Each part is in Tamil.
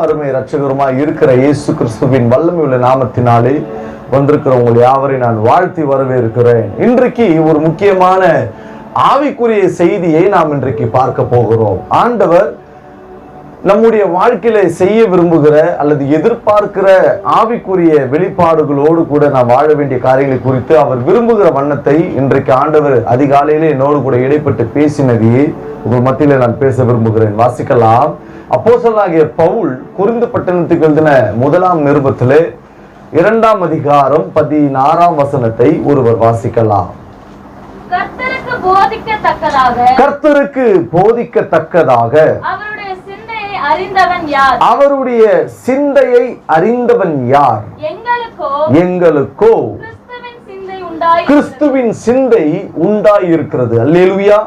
அருமை இரட்சகருமாய் இருக்கிற இயேசு கிறிஸ்துவின் வல்லமை உள்ள நாமத்தினாலே வந்திருக்கிற உங்கள் யாவரை நான் வாழ்த்தி வரவேற்கிறேன். இன்றைக்கு ஒரு முக்கியமான ஆவிக்குரிய செய்தியை நாம் இன்றைக்கு பார்க்க போகிறோம். ஆண்டவர் நம்முடைய வாழ்க்கையில செய்ய விரும்புகிற அல்லது எதிர்பார்க்கிற ஆவிக்குரிய வெளிப்பாடுகளோடு கூட நாம் வாழ வேண்டிய காரியங்களை குறித்து அவர் விரும்புகிற வண்ணத்தை இன்றைக்கு ஆண்டவர் அதிகாலையிலே என்னோடு கூட இடைப்பட்டு பேசினதையே உங்கள் மத்தியில நான் பேச விரும்புகிறேன். வாசிக்கலாம். அப்போஸ்தலனாகிய பவுல் கொரிந்து பட்டணத்துக்கு எழுதின 1ஆம் நிருபத்திலே 2ஆம் அதிகாரம் 16ஆம் வசனத்தை ஒருவர் வாசிக்கலாம். கர்த்தருக்கு போதிக்கத்தக்கதாக அவருடைய சிந்தையை அறிந்தவன் யார்? எங்களுக்கோ கிறிஸ்துவின் சிந்தை உண்டாயிருக்கிறது. அல்லேலூயா.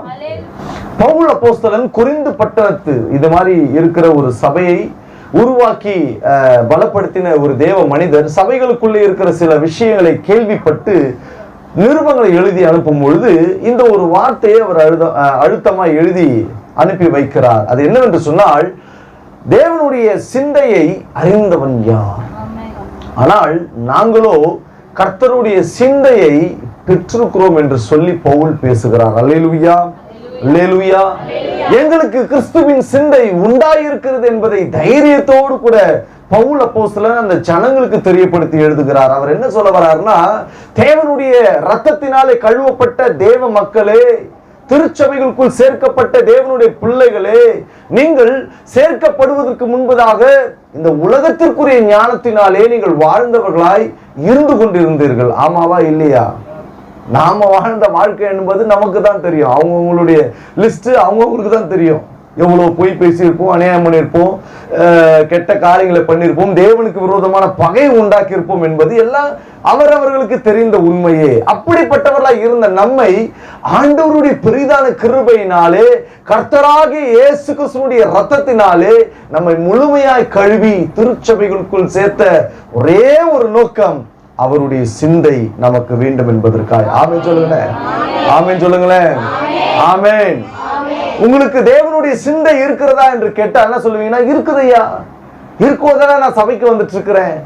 பவுல் அப்போஸ்தலன் கொரிந்து பட்டணத்து இது மாதிரி இருக்கிற ஒரு சபையை உருவாக்கி பலப்படுத்தின ஒரு தேவ மனிதர் சபைகளுக்குள்ளே இருக்கிற சில விஷயங்களை கேள்விப்பட்டு நிருபங்களை எழுதி அனுப்பும் பொழுது இந்த ஒரு வார்த்தையை அவர் அழுத்தமாய் எழுதி அனுப்பி வைக்கிறார். அது என்னவென்று சொன்னால், தேவனுடைய சிந்தையை அறிந்தவன் யார்? ஆனால் நாங்களோ கர்த்தருடைய சிந்தையை பெற்றிருக்கிறோம் என்று சொல்லி பவுல் பேசுகிறார். அல்லேலூயா, அல்லேலூயா. எங்களுக்கு கிறிஸ்துவின் சிந்தை உண்டாயிருக்கிறது என்பதை தைரியத்தோடு கூட பவுல் அப்போஸ்தலன் அந்த ஜனங்களுக்கு தெரியப்படுத்தி எழுதுகிறார். அவர் என்ன சொல்ல வர்றாருன்னா, தேவனுடைய இரத்தத்தினாலே கழுவப்பட்ட தேவ மக்களே, திருச்சபைகளுக்குள் சேர்க்கப்பட்ட தேவனுடைய பிள்ளைகளே, நீங்கள் சேர்க்கப்படுவதற்கு முன்பதாக இந்த உலகத்திற்குரிய ஞானத்தினாலே நீங்கள் வாழ்ந்தவர்களாய் இருந்து கொண்டிருந்தீர்கள். ஆமாவா இல்லையா? நாம வாழ்ந்த வாழ்க்கை என்பது நமக்கு தான் தெரியும். அவங்கவுங்களுடைய லிஸ்ட் அவங்கவுங்களுக்கு தான் தெரியும். எவ்வளவு பொய் பேசியிருப்போம், அநியாயம் பண்ணியிருப்போம், கெட்ட காரியங்களை பண்ணியிருப்போம், தேவனுக்கு விரோதமான பகை உண்டாக்கி இருப்போம் என்பது எல்லாம் அவரவர்களுக்கு தெரிந்த உண்மையே. அப்படிப்பட்டவர்களாய் இருந்த நம்மை ஆண்டவருடைய பெரிதான கிருபையினாலே, கர்த்தராகிய இயேசு கிறிஸ்துவினுடைய இரத்தத்தினாலே நம்மை முழுமையாய் கழுவி திருச்சபைகளுக்குள் சேர்த்த ஒரே ஒரு நோக்கம், அவருடைய சிந்தை நமக்கு வேண்டும் என்பதற்காக. ஆமென் சொல்லுங்களேன், ஆமென் சொல்லுங்களேன், ஆமென். உங்களுக்கு தேவனுடைய சிந்தை இருக்கிறதா என்று கேட்டா என்ன சொல்லுவீங்கன்னா, இருக்குதையா, இருக்கோதானே நான் சபைக்கு வந்துட்டு இருக்கிறேன்,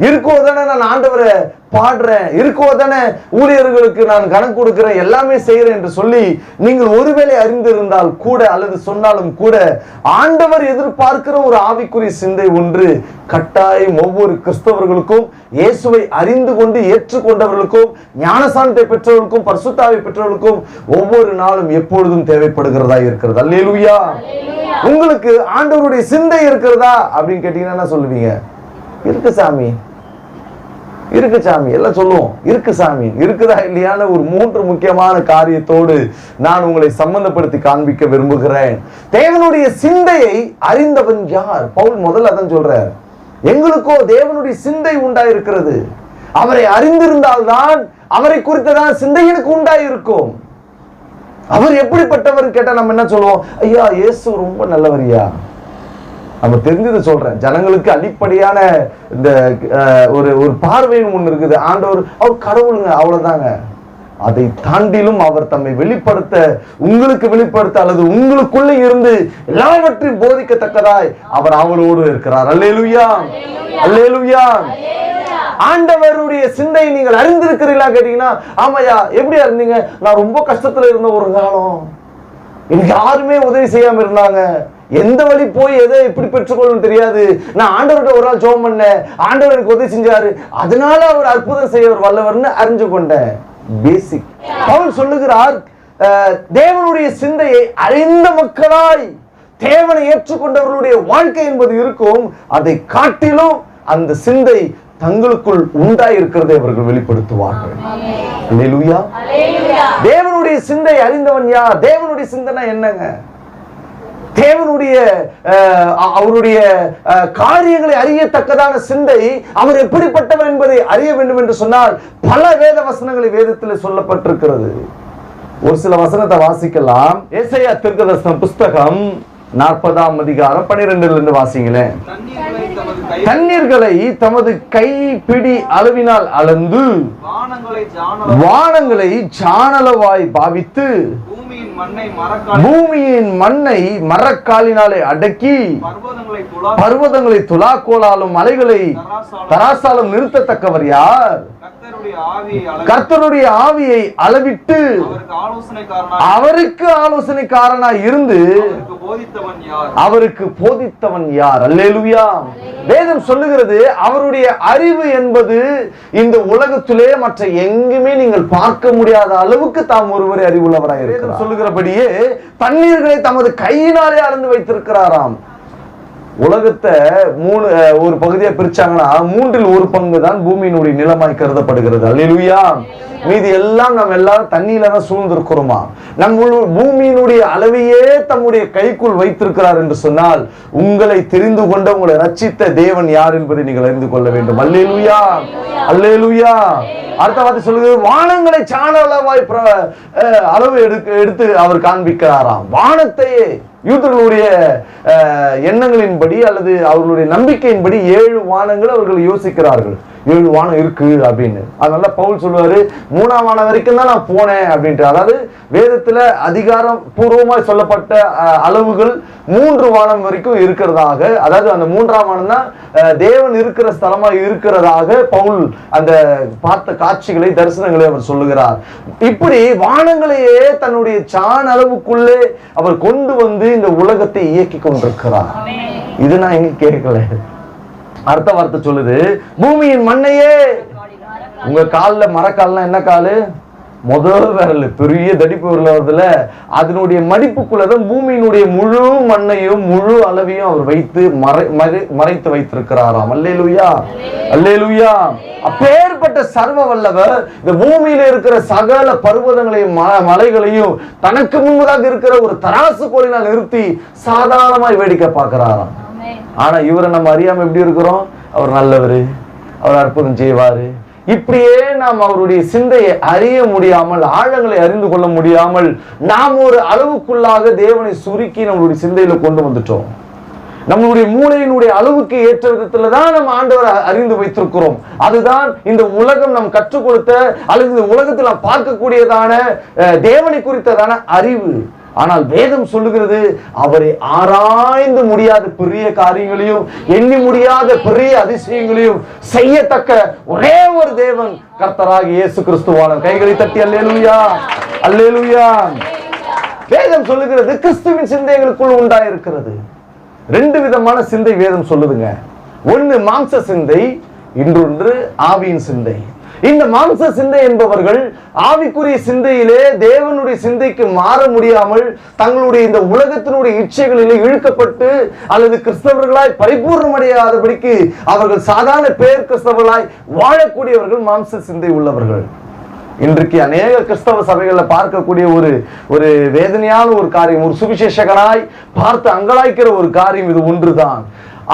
இருக்கோதானே நான் ஆண்டவரை பாடுறேன், இருக்கோதானே ஊழியர்களுக்கு நான் கணக்கு கொடுக்கிறேன், எல்லாமே செய்யறேன் என்று சொல்லி நீங்கள் ஒருவேளை அறிந்திருந்தால் கூட அல்லது சொன்னாலும் கூட, ஆண்டவர் எதிர்பார்க்கிற ஒரு ஆவிக்குரிய சிந்தை ஒன்று கட்டாயம் ஒவ்வொரு கிறிஸ்தவர்களுக்கும், இயேசுவை அறிந்து கொண்டு ஏற்றுக்கொண்டவர்களுக்கும், ஞானசானத்தை பெற்றவர்களுக்கும், பரிசுத்தாவை பெற்றவர்களுக்கும் ஒவ்வொரு நாளும் எப்பொழுதும் தேவைப்படுகிறதா இருக்கிறது. அல்லேலூயா. உங்களுக்கு ஆண்டவருடைய சிந்தை இருக்கிறதா அப்படின்னு கேட்டீங்கன்னா என்ன சொல்லுவீங்க? இருக்கு சாமி, இருக்கு சாமி, எல்லாம் சொல்லுவோம். இருக்கு சாமி, இருக்குதா இல்லையான ஒரு 3 முக்கியமான காரியத்தோடு நான் உங்களை சம்பந்தப்படுத்தி காண்பிக்க விரும்புகிறேன். தேவனுடைய சிந்தையை அறிந்தவன் யார்? பவுல் முதல்ல அதான் சொல்றார். எங்களுக்கோ தேவனுடைய சிந்தை உண்டாயிருக்கிறது. அவரை அறிந்திருந்தால்தான் அவரை குறித்ததான் சிந்தை எனக்கு உண்டாயிருக்கும். அவர் எப்படிப்பட்டவர் கேட்டா நம்ம என்ன சொல்லுவோம்? ஐயா, இயேசு ரொம்ப நல்லவரியா. நம்ம தெரிஞ்சதை சொல்றேன். ஜனங்களுக்கு அடிப்படையான இந்த ஒரு பார்வையும் ஒண்ணு இருக்குது. ஆண்டவர் அவர் கடவுளுங்க, அவ்வளவுதாங்க. அதை தாண்டிலும் அவர் தம்மை வெளிப்படுத்த, உங்களுக்கு வெளிப்படுத்த அல்லது உங்களுக்குள்ளே இருந்து எல்லாவற்றையும் போதிக்கத்தக்கதாய் அவர் அவரோடு இருக்கிறார். அல்லேலூயா, அல்லேலூயா. ஆண்டவருடைய சிந்தையை நீங்கள் அறிந்திருக்கிறீங்களா கேட்டீங்கன்னா, ஆமாயா. எப்படியா இருந்தீங்க? நான் ரொம்ப கஷ்டத்துல இருந்த ஒரு காலம், எனக்கு யாருமே உதவி செய்யாம இருந்தாங்க, எந்த வழி போய் எதை எப்படி பெற்றுக்கொள்ளணும் தெரியாது. நான் ஆண்டவர்கிட்ட ஒரு நாள் ஜெபம் பண்ணேன், ஆண்டவர் எனக்கு உதவி செஞ்சாரு, அதனால அவர் அற்புதம் செய்ய வல்லவர்னு அறிஞ்சு கொண்டேன். பேசிக். பவுல் சொல்லுகிறார், தேவனுடைய சிந்தையை அறிந்த மக்களாய் தேவனை ஏற்றுக்கொண்டவர்களுடைய வாழ்க்கை என்பது இருக்கும். அதை காட்டிலும் அந்த சிந்தை தங்களுக்குள் உண்டாயிருக்கிறதை அவர்கள் வெளிப்படுத்துவார்கள். அல்லேலூயா. தேவனுடைய சிந்தை அறிந்தவன் யார்? தேவனுடைய சிந்தனை என்னங்க? தேவனுடைய அவருடைய காரியங்களை அறியத்தக்கதான சிந்தை, அவர் எப்படிப்பட்டவர் என்பதை அறிய வேண்டும் என்று சொன்னால் பல வேத வசனங்களை வேதத்தில் சொல்லப்பட்டிருக்கிறது. ஒரு சில வசனத்தை வாசிக்கலாம். ஏசாயா தீர்க்கதரிசன புஸ்தகம் 40ஆம் அதிகாரம் 12 வாசிங்களேன். தண்ணீர்களை தமது கைப்பிடி அளவினால் அளந்து வானங்களை ஜானளவாய் பாவித்து பூமியின் மண்ணை மரக்காலினாலே அடக்கி பர்வதங்களை துலாக்கோலாலும் மலைகளை தராசாலும் நிறுத்தத்தக்கவர் யார்? கர்த்தருடைய ஆவியை அளவிட்டு அவருக்கு ஆலோசனைக்காரனாய் இருந்து அவருக்கு போதித்தவன் யார்? அல்லேலூயா. வேதம் சொல்லுகிறது அவருடைய அறிவு என்பது இந்த உலகத்திலே மற்ற எங்குமே நீங்கள் பார்க்க முடியாத அளவுக்கு தாம் ஒருவரை அறிவுள்ளவராய் இருக்கிறார். சொல்லுகிறபடியே தண்ணீர்களை தமது கையினாலே அளந்து வைத்திருக்கிறாராம். உலகத்தை ஒரு பகுதியா பிரிச்சாங்கன்னா 1/3 தான் பூமியினுடைய நிலமாய் கருதப்படுகிறது. அல்லேலூயா. மீதி எல்லாம் நம்ம எல்லாரும் தண்ணியில தான் சூழ்ந்திருக்கிறோமா? நம்ம பூமியினுடைய அளவையே தம்முடைய கைக்குள் வைத்திருக்கிறார் என்று சொன்னால் உங்களை தெரிந்து கொண்ட உங்களை ரட்சித்த தேவன் யார் என்பதை நீங்கள் அறிந்து கொள்ள வேண்டும். அல்லேலூயா, அல்லேலூயா. அடுத்த வார்த்தை சொல்லுது, வானங்களை சாண அளவாய் அளவு எடுத்து அவர் காண்பிக்கிறாராம். வானத்தையே யூதர்களுடைய எண்ணங்களின்படி அல்லது அவர்களுடைய நம்பிக்கையின்படி 7 வானங்கள் அவர்கள் யோசிக்கிறார்கள். 7 வானம் இருக்கு அப்படின்னு. அதனால பவுல் சொல்லுவாரு 3ஆம் வானம் வரைக்கும் தான் நான் போனேன் அப்படின்ட்டு. அதாவது வேதத்துல அதிகாரம் பூர்வமாய் சொல்லப்பட்ட அளவுகள் 3 வானம் வரைக்கும் இருக்கிறதாக, அதாவது அந்த 3ஆம் வானம் தான் தேவன் இருக்கிற ஸ்தலமா இருக்கிறதாக பவுல் அந்த பார்த்த காட்சிகளை தரிசனங்களை அவர் சொல்லுகிறார். இப்படி வானங்களையே தன்னுடைய சாண அளவுக்குள்ளே அவர் கொண்டு வந்து இந்த உலகத்தை இயக்கி கொண்டிருக்கிறார். இது நான் எங்க கேட்கல. அடுத்த வார்த்தை சொல்லுது, பூமியின் மண்ணையே. உங்க கால்ல மரக்கால்லாம் என்ன காலு? முதல் விரல், பெரிய தடிப்பு விரல் வருதுல, அதனுடைய மடிப்புக்குள்ளதான் பூமியினுடைய முழு மண்ணையும் முழு அளவையும் அவர் வைத்து மறைத்து வைத்திருக்கிறாராம். அல்லேலூயா, அல்லேலூயா. அப்பேற்பட்ட சர்வ வல்லவர் இந்த பூமியில இருக்கிற சகல பர்வதங்களையும் மலைகளையும் தனக்கு முன்பதாக இருக்கிற ஒரு தராசு கோலினால் நிறுத்தி சாதாரணமாய் வேடிக்கை பார்க்கிறாராம். ஆனா இவரை நம்ம அறியாம எப்படி இருக்கிறோம்? அவர் நல்லவரு, அவர் அற்புதம் செய்வாரு. இப்படியே நாம் அவருடைய சிந்தையை அறிய முடியாமல், ஆழங்களை அறிந்து கொள்ள முடியாமல் நாம் ஒரு அளவுக்குள்ளாக தேவனை சுருக்கி நம்மளுடைய சிந்தையில கொண்டு வந்துட்டோம். நம்மளுடைய மூளையினுடைய அளவுக்கு ஏற்ற விதத்துல தான் நம்ம ஆண்டவரை அறிந்து வைத்திருக்கிறோம். அதுதான் இந்த உலகம் நம் கற்றுக் கொடுத்த அல்லது இந்த உலகத்தில் நாம் பார்க்கக்கூடியதான தேவனை குறித்ததான அறிவு. ஆனால் வேதம் சொல்லுகிறது, அவரை ஆராய்ந்து முடியாத பெரிய காரியங்களையும் எண்ணி முடியாத பெரிய அதிசயங்களையும் செய்யத்தக்க ஒரே ஒரு தேவன் கர்த்தராகிய இயேசு கிறிஸ்துவான. கைகளை தட்டி அல்லேலூயா, அல்லேலூயா. வேதம் சொல்லுகிறது கிறிஸ்துவின் சிந்தைகளுக்குள் உண்டாயிருக்கிறது. 2 விதமான சிந்தை வேதம் சொல்லுதுங்க. ஒன்னு மாம்ச சிந்தை, இன்னொன்று ஆவியின் சிந்தை. இந்த மாம்ச சிந்தை என்பவர்கள் ஆவிக்குரிய சிந்தையிலே தேவனுடைய சிந்தைக்கு மாற முடியாமல் தங்களுடைய இந்த உலகத்தினுடைய இச்சைகளிலே இழுக்கப்பட்டு அல்லது கிறிஸ்தவர்களாய் பரிபூர்ணமடையாதபடிக்கு அவர்கள் சாதாரண பேர் கிறிஸ்தவர்களாய் வாழக்கூடியவர்கள் மாம்ச சிந்தை உள்ளவர்கள். இன்றைக்கு அநேக கிறிஸ்தவ சபைகளை பார்க்கக்கூடிய ஒரு வேதனையான ஒரு காரியம், ஒரு சுவிசேஷகராய் பார்த்து அங்கலாய்க்கிற ஒரு காரியம் இது ஒன்றுதான்.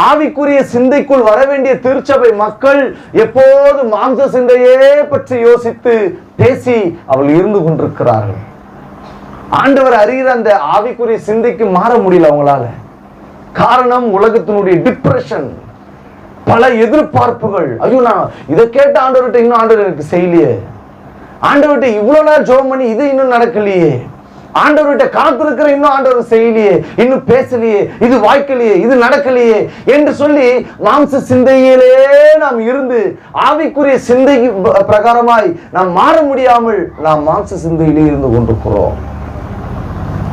ஆவிக்குரிய சிந்தைக்குள் வர வேண்டிய திருச்சபை மக்கள் எப்போது மாம்ச சிந்தையே பற்றி யோசித்து பேசி அவர்கள் இருந்து கொண்டிருக்கிறார்கள். ஆண்டவர் அறிகிற அந்த ஆவிக்குரிய சிந்தைக்கு மாற முடியல அவங்களால. காரணம் உலகத்தினுடைய டிப்ரெஷன், பல எதிர்பார்ப்புகள். ஐயோ, நான் இதை கேட்ட ஆண்டவர்கிட்ட இன்னும் ஆண்டவர் எனக்கு செய்யலையே, ஆண்டவர்கிட்ட இவ்வளவு நேரம் ஜெபம் பண்ணி இது இன்னும் நடக்கலையே, ஆண்டவர்கிட்ட காத்திருக்கிற இன்னும் ஆண்டவர் செய்யலையே, இன்னும் பேசலையே, இது வாய்க்கலையே, இது நடக்கலையே என்று சொல்லி மாம்ச சிந்தையிலே நாம் இருந்து ஆவிக்குரிய சிந்தை பிரகாரமாய் நாம் மாற முடியாமல் நாம் மாம்ச சிந்தையிலே இருந்து கொண்டிருக்கிறோம்.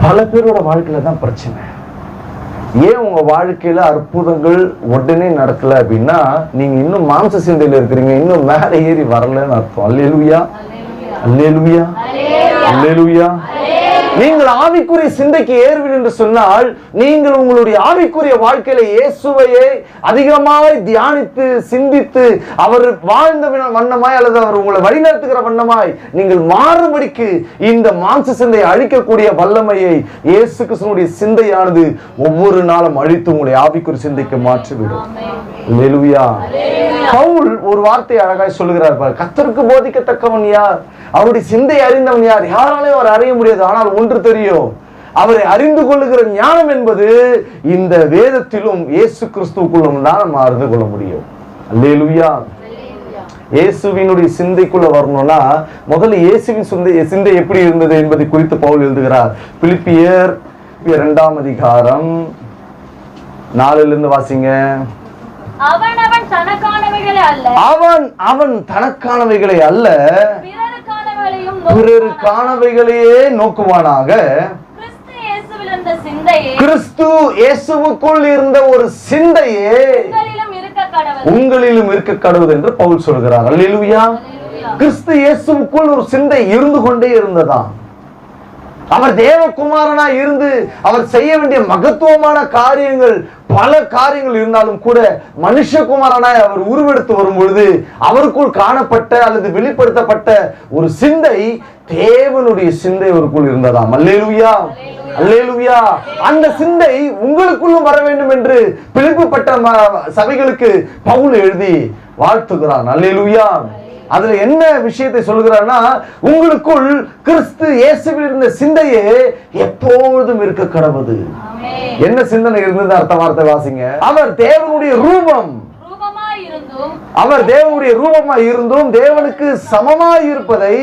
பல பேரோட வாழ்க்கையில தான் பிரச்சனை. ஏன் உங்க வாழ்க்கையில அற்புதங்கள் உடனே நடக்கல அப்படின்னா நீங்க இன்னும் மாம்ச சிந்தையில இருக்கிறீங்க, இன்னும் மேல ஏறி வரலன்னு அர்த்தம். அல்லேலூயா, அல்லேலூயா, அல்லேலூயா. நீங்கள் ஆவிக்குரிய சிந்தைக்கு ஏறுவீர்கள் என்று சொன்னால் நீங்கள் உங்களுடைய ஆவிக்குரிய வாழ்க்கையில இயேசுவையே அதிகமாய் தியானித்து சிந்தித்து அவர் வாழ்ந்த வண்ணமாய் அல்லது அவர் உங்களை வழிநடத்துகிற வண்ணமாய் நீங்கள் மாறுபடிக்கு இந்த மாம்ச சிந்தையை அழிக்கக்கூடிய வல்லமையை இயேசு கிறிஸ்துவினுடைய சிந்தையானது ஒவ்வொரு நாளும் அழித்து உங்களுடைய ஆவிக்குரிய சிந்தைக்கு மாற்றிவிடும். அல்லேலூயா. பவுல் ஒரு வார்த்தையை அழகாய் சொல்லுகிறார், கர்த்தருக்கு போதிக்கத்தக்கவன் யார், அவருடைய சிந்தை அறிந்தவன் யார்? யாராலையும் அவர் அறிய முடியாது. ஆனால் ஒன்று தெரியும், அவரை அறிந்து கொள்ளுகிற ஞானம் என்பது இந்த வேதத்திலும் இயேசு கிறிஸ்துவுக்குள்ளும் தான் நம்ம அறிந்து கொள்ள முடியும். அல்லேலூயா. இயேசுவினுடைய சிந்தைக்குள்ள வரணும்னா முதல்ல இயேசுவின் சிந்தை எப்படி இருந்தது என்பதை குறித்து பவுல் எழுதுகிறார். பிலிப்பியர் 2ஆம் அதிகாரம் 4 வாசிங்க. அவன் தனக்கானவைகளை அல்ல பிறருக்கானவைகளையே நோக்குவானாக. கிறிஸ்து இயேசுவுக்குள் இருந்த ஒரு சிந்தையே உங்களிலும் இருக்க கடவுது என்று பவுல் சொல்கிறார். அல்லேலூயா. கிறிஸ்து இயேசுவுக்குள் ஒரு சிந்தை இருந்து கொண்டே இருந்ததா. அவர் தேவகுமாரனா இருந்து அவர் செய்ய வேண்டிய மகத்துவமான காரியங்கள் பல காரியங்கள் இருந்தாலும் கூட மனுஷகுமாரனாய் அவர் உருவெடுத்து வரும் பொழுது அவருக்குள் காணப்பட்ட அல்லது வெளிப்படுத்தப்பட்ட ஒரு சிந்தை தேவனுடைய சிந்தை அவருக்குள் இருந்ததாம். அல்லேலூயா, அல்லேலூயா. அந்த சிந்தை உங்களுக்குள்ளும் வர வேண்டும் என்று பிலிப்பிப்பட்ட சபைகளுக்கு பவுல் எழுதி வாழ்த்துகிறான். அல்லேலூயா. அதுல என்ன விஷயத்தை சொல்கிறார்னா, உங்களுக்குள் கிறிஸ்து இயேசுவில் இருந்த சிந்தையே எப்போதும் இருக்க கடவுது. என்ன சிந்தனை இருந்தது? அர்த்த வார்த்தை வாசிங்க. அவர் தேவனுடைய ரூபம், அவர் தேவனுடைய ரூபமாய் இருந்தும் தேவனுக்கு சமமாய் இருப்பதை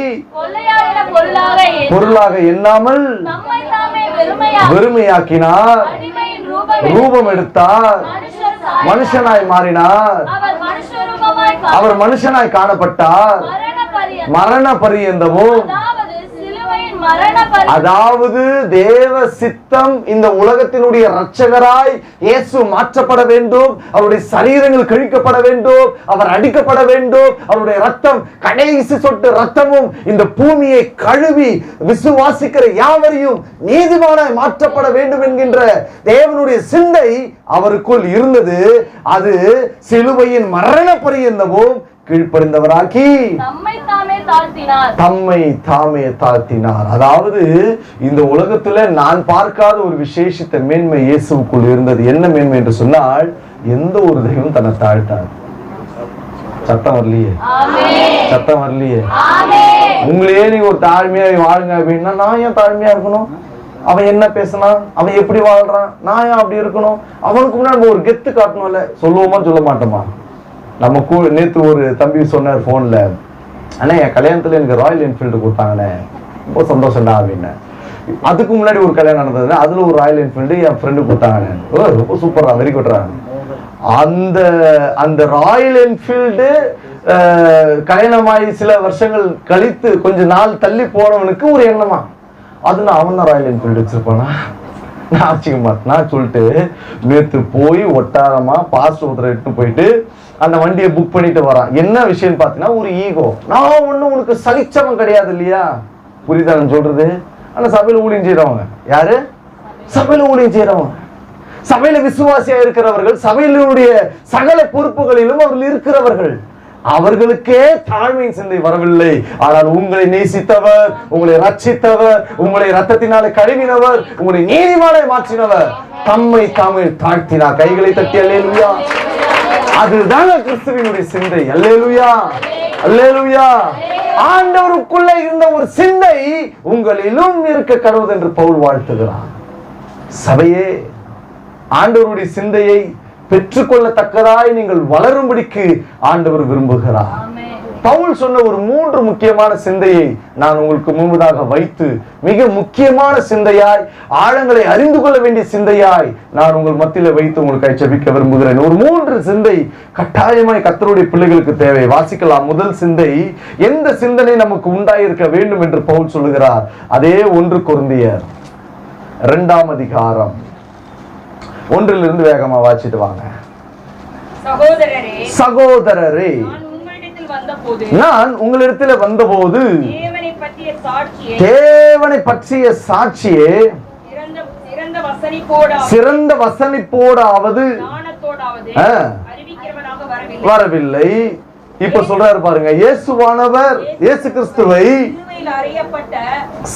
பொருளாக எண்ணாமல் வெறுமையாக்கினார், ரூபம் எடுத்தார், மனுஷனாய் மாறினார், அவர் மனுஷனாய் காணப்பட்டார், மரண பரியந்தமும். அதாவது தேவ சித்தம் இந்த உலகத்தினுடைய இரட்சகராய் இயேசு மாற்றப்பட வேண்டும், அவருடைய சரீரங்கள் கழிக்கப்பட வேண்டும், அவர் அடிக்கப்பட வேண்டும், அவருடைய ரத்தம் கடைசி சொட்டு ரத்தமும் இந்த பூமியை கழுவி விசுவாசிக்கிற யாவரையும் நீதிமானாய் மாற்றப்பட வேண்டும் என்கின்ற தேவனுடைய சிந்தை அவருக்குள் இருந்தது. அது சிலுவையின் மரண பரியந்தமும் கீழ்ப்படிந்தவராக்கி தம்மை தாமே தாழ்த்தினார். அதாவது இந்த உலகத்துல நான் பார்க்காத ஒரு விசேஷித்த மேன்மை இயேசுவுக்குள் இருந்தது. என்ன மேன்மை என்று சொன்னால், எந்த ஒரு தெய்வம் தன்னை தாழ்த்தார். சத்தம் வரலையே, சத்தம் வரலையே. உங்களையே நீங்க ஒரு தாழ்மையா வாழுங்க அப்படின்னா, நான் ஏன் தாழ்மையா இருக்கணும்? அவன் என்ன பேசினான், அவன் எப்படி வாழ்றான், நான் ஏன் அப்படி இருக்கணும்? அவனுக்கு முன்னாடி ஒரு கெத்து காட்டணும்ல. சொல்லுவோமா சொல்ல மாட்டோமா? நம்ம நேற்று ஒரு தம்பி சொன்னார் போன்ல, ஆனா என் கல்யாணத்துல எனக்கு ராயல் என்ஃபீல்டு கொடுத்தாங்கண்ணே, ரொம்ப சந்தோஷம்டா அப்படின்னு. அதுக்கு முன்னாடி ஒரு கல்யாணம் நடந்தது, அதுல ஒரு ராயல் என்ஃபீல்டு என் ஃப்ரெண்டு கொடுத்தாங்க. ரொம்ப சூப்பரா, வெரி குட்ரா. அந்த ராயல் என்ஃபீல்டு கல்யாணமாயி சில வருஷங்கள் கழித்து கொஞ்ச நாள் தள்ளி போனவனுக்கு ஒரு எண்ணமா, அதுல அவன் தான் ராயல் என்ஃபீல்டு வச்சிருப்பானா, நான் வச்சுக்க மாட்டேன் சொல்லிட்டு நேற்று போய் ஒட்டாரமா பாஸ்ட் ஒருத்தரை எடுத்து போயிட்டு அந்த வண்டியை புக் பண்ணிட்டு வரான். என்ன விஷயம் பார்த்தீங்கன்னா, ஒரு ஈகோ. நான் ஒன்னும் உனக்கு சலிச்சவன் கிடையாது இல்லையா, புரியுதா நான் சொல்றது? ஆனா சபையில ஊழியம் செய்யறவங்க யாரு? சபையில ஊழியம் செய்யறவங்க, சபையில விசுவாசியா இருக்கிறவர்கள், சபையினுடைய சகல பொறுப்புகளிலும் அவர்கள் இருக்கிறவர்கள். அவர்களுக்கே தாழ்மையின் சிந்தை வரவில்லை. ஆனால் உங்களை நேசித்தவர், உங்களை ரட்சித்தவர், உங்களை ரத்தத்தினாலே கழுவினவர், உங்களை நீதிமானை மாற்றினவர் தம்மை தாமே தாழ்த்தினார். கைகளை தட்டி அல்லேலூயா. அதுதான் கிறிஸ்துவினுடைய சிந்தை. அல்லேலூயா, அல்லேலூயா. ஆண்டவருக்குள்ளே இருந்த ஒரு சிந்தை உங்களிலும் இருக்க கடவுள் என்று பவுல் வாழ்த்துகிறார். சபையே, ஆண்டவருடைய சிந்தையை பெற்றுக்கொள்ளத்தக்கதாய் நீங்கள் வளரும்படிக்கு ஆண்டவர் விரும்புகிறார். பவுல் சொன்ன ஒரு 3 முக்கியமான சிந்தையை நான் உங்களுக்கு முன்பதாக வைத்து, மிக முக்கியமான சிந்தையாய், ஆழங்களை அறிந்து கொள்ள வேண்டிய சிந்தையாய் நான் உங்கள் மத்தியில வைத்து உங்களுக்கு ஜெபிக்க விரும்புகிறேன். ஒரு 3 சிந்தை கட்டாயமாய் கர்த்தருடைய பிள்ளைகளுக்கு தேவை. வாசிக்கலாம். முதல் சிந்தை, எந்த சிந்தனை நமக்கு உண்டாயிருக்க வேண்டும் என்று பவுல் சொல்லுகிறார். அதே 1 கொரிந்தியர் 2ஆம் அதிகாரம் 1 வேகமா வாசிட்டு வாங்க. சகோதரரே, நான் உங்களிடத்தில் வந்தபோது தேவனை பற்றிய சாட்சியே சிறந்த வசனிப்போடாவது வரவில்லை. இப்ப சொல்றாரு பாருங்க, இயேசுவானவர் இயேசு கிறிஸ்துவை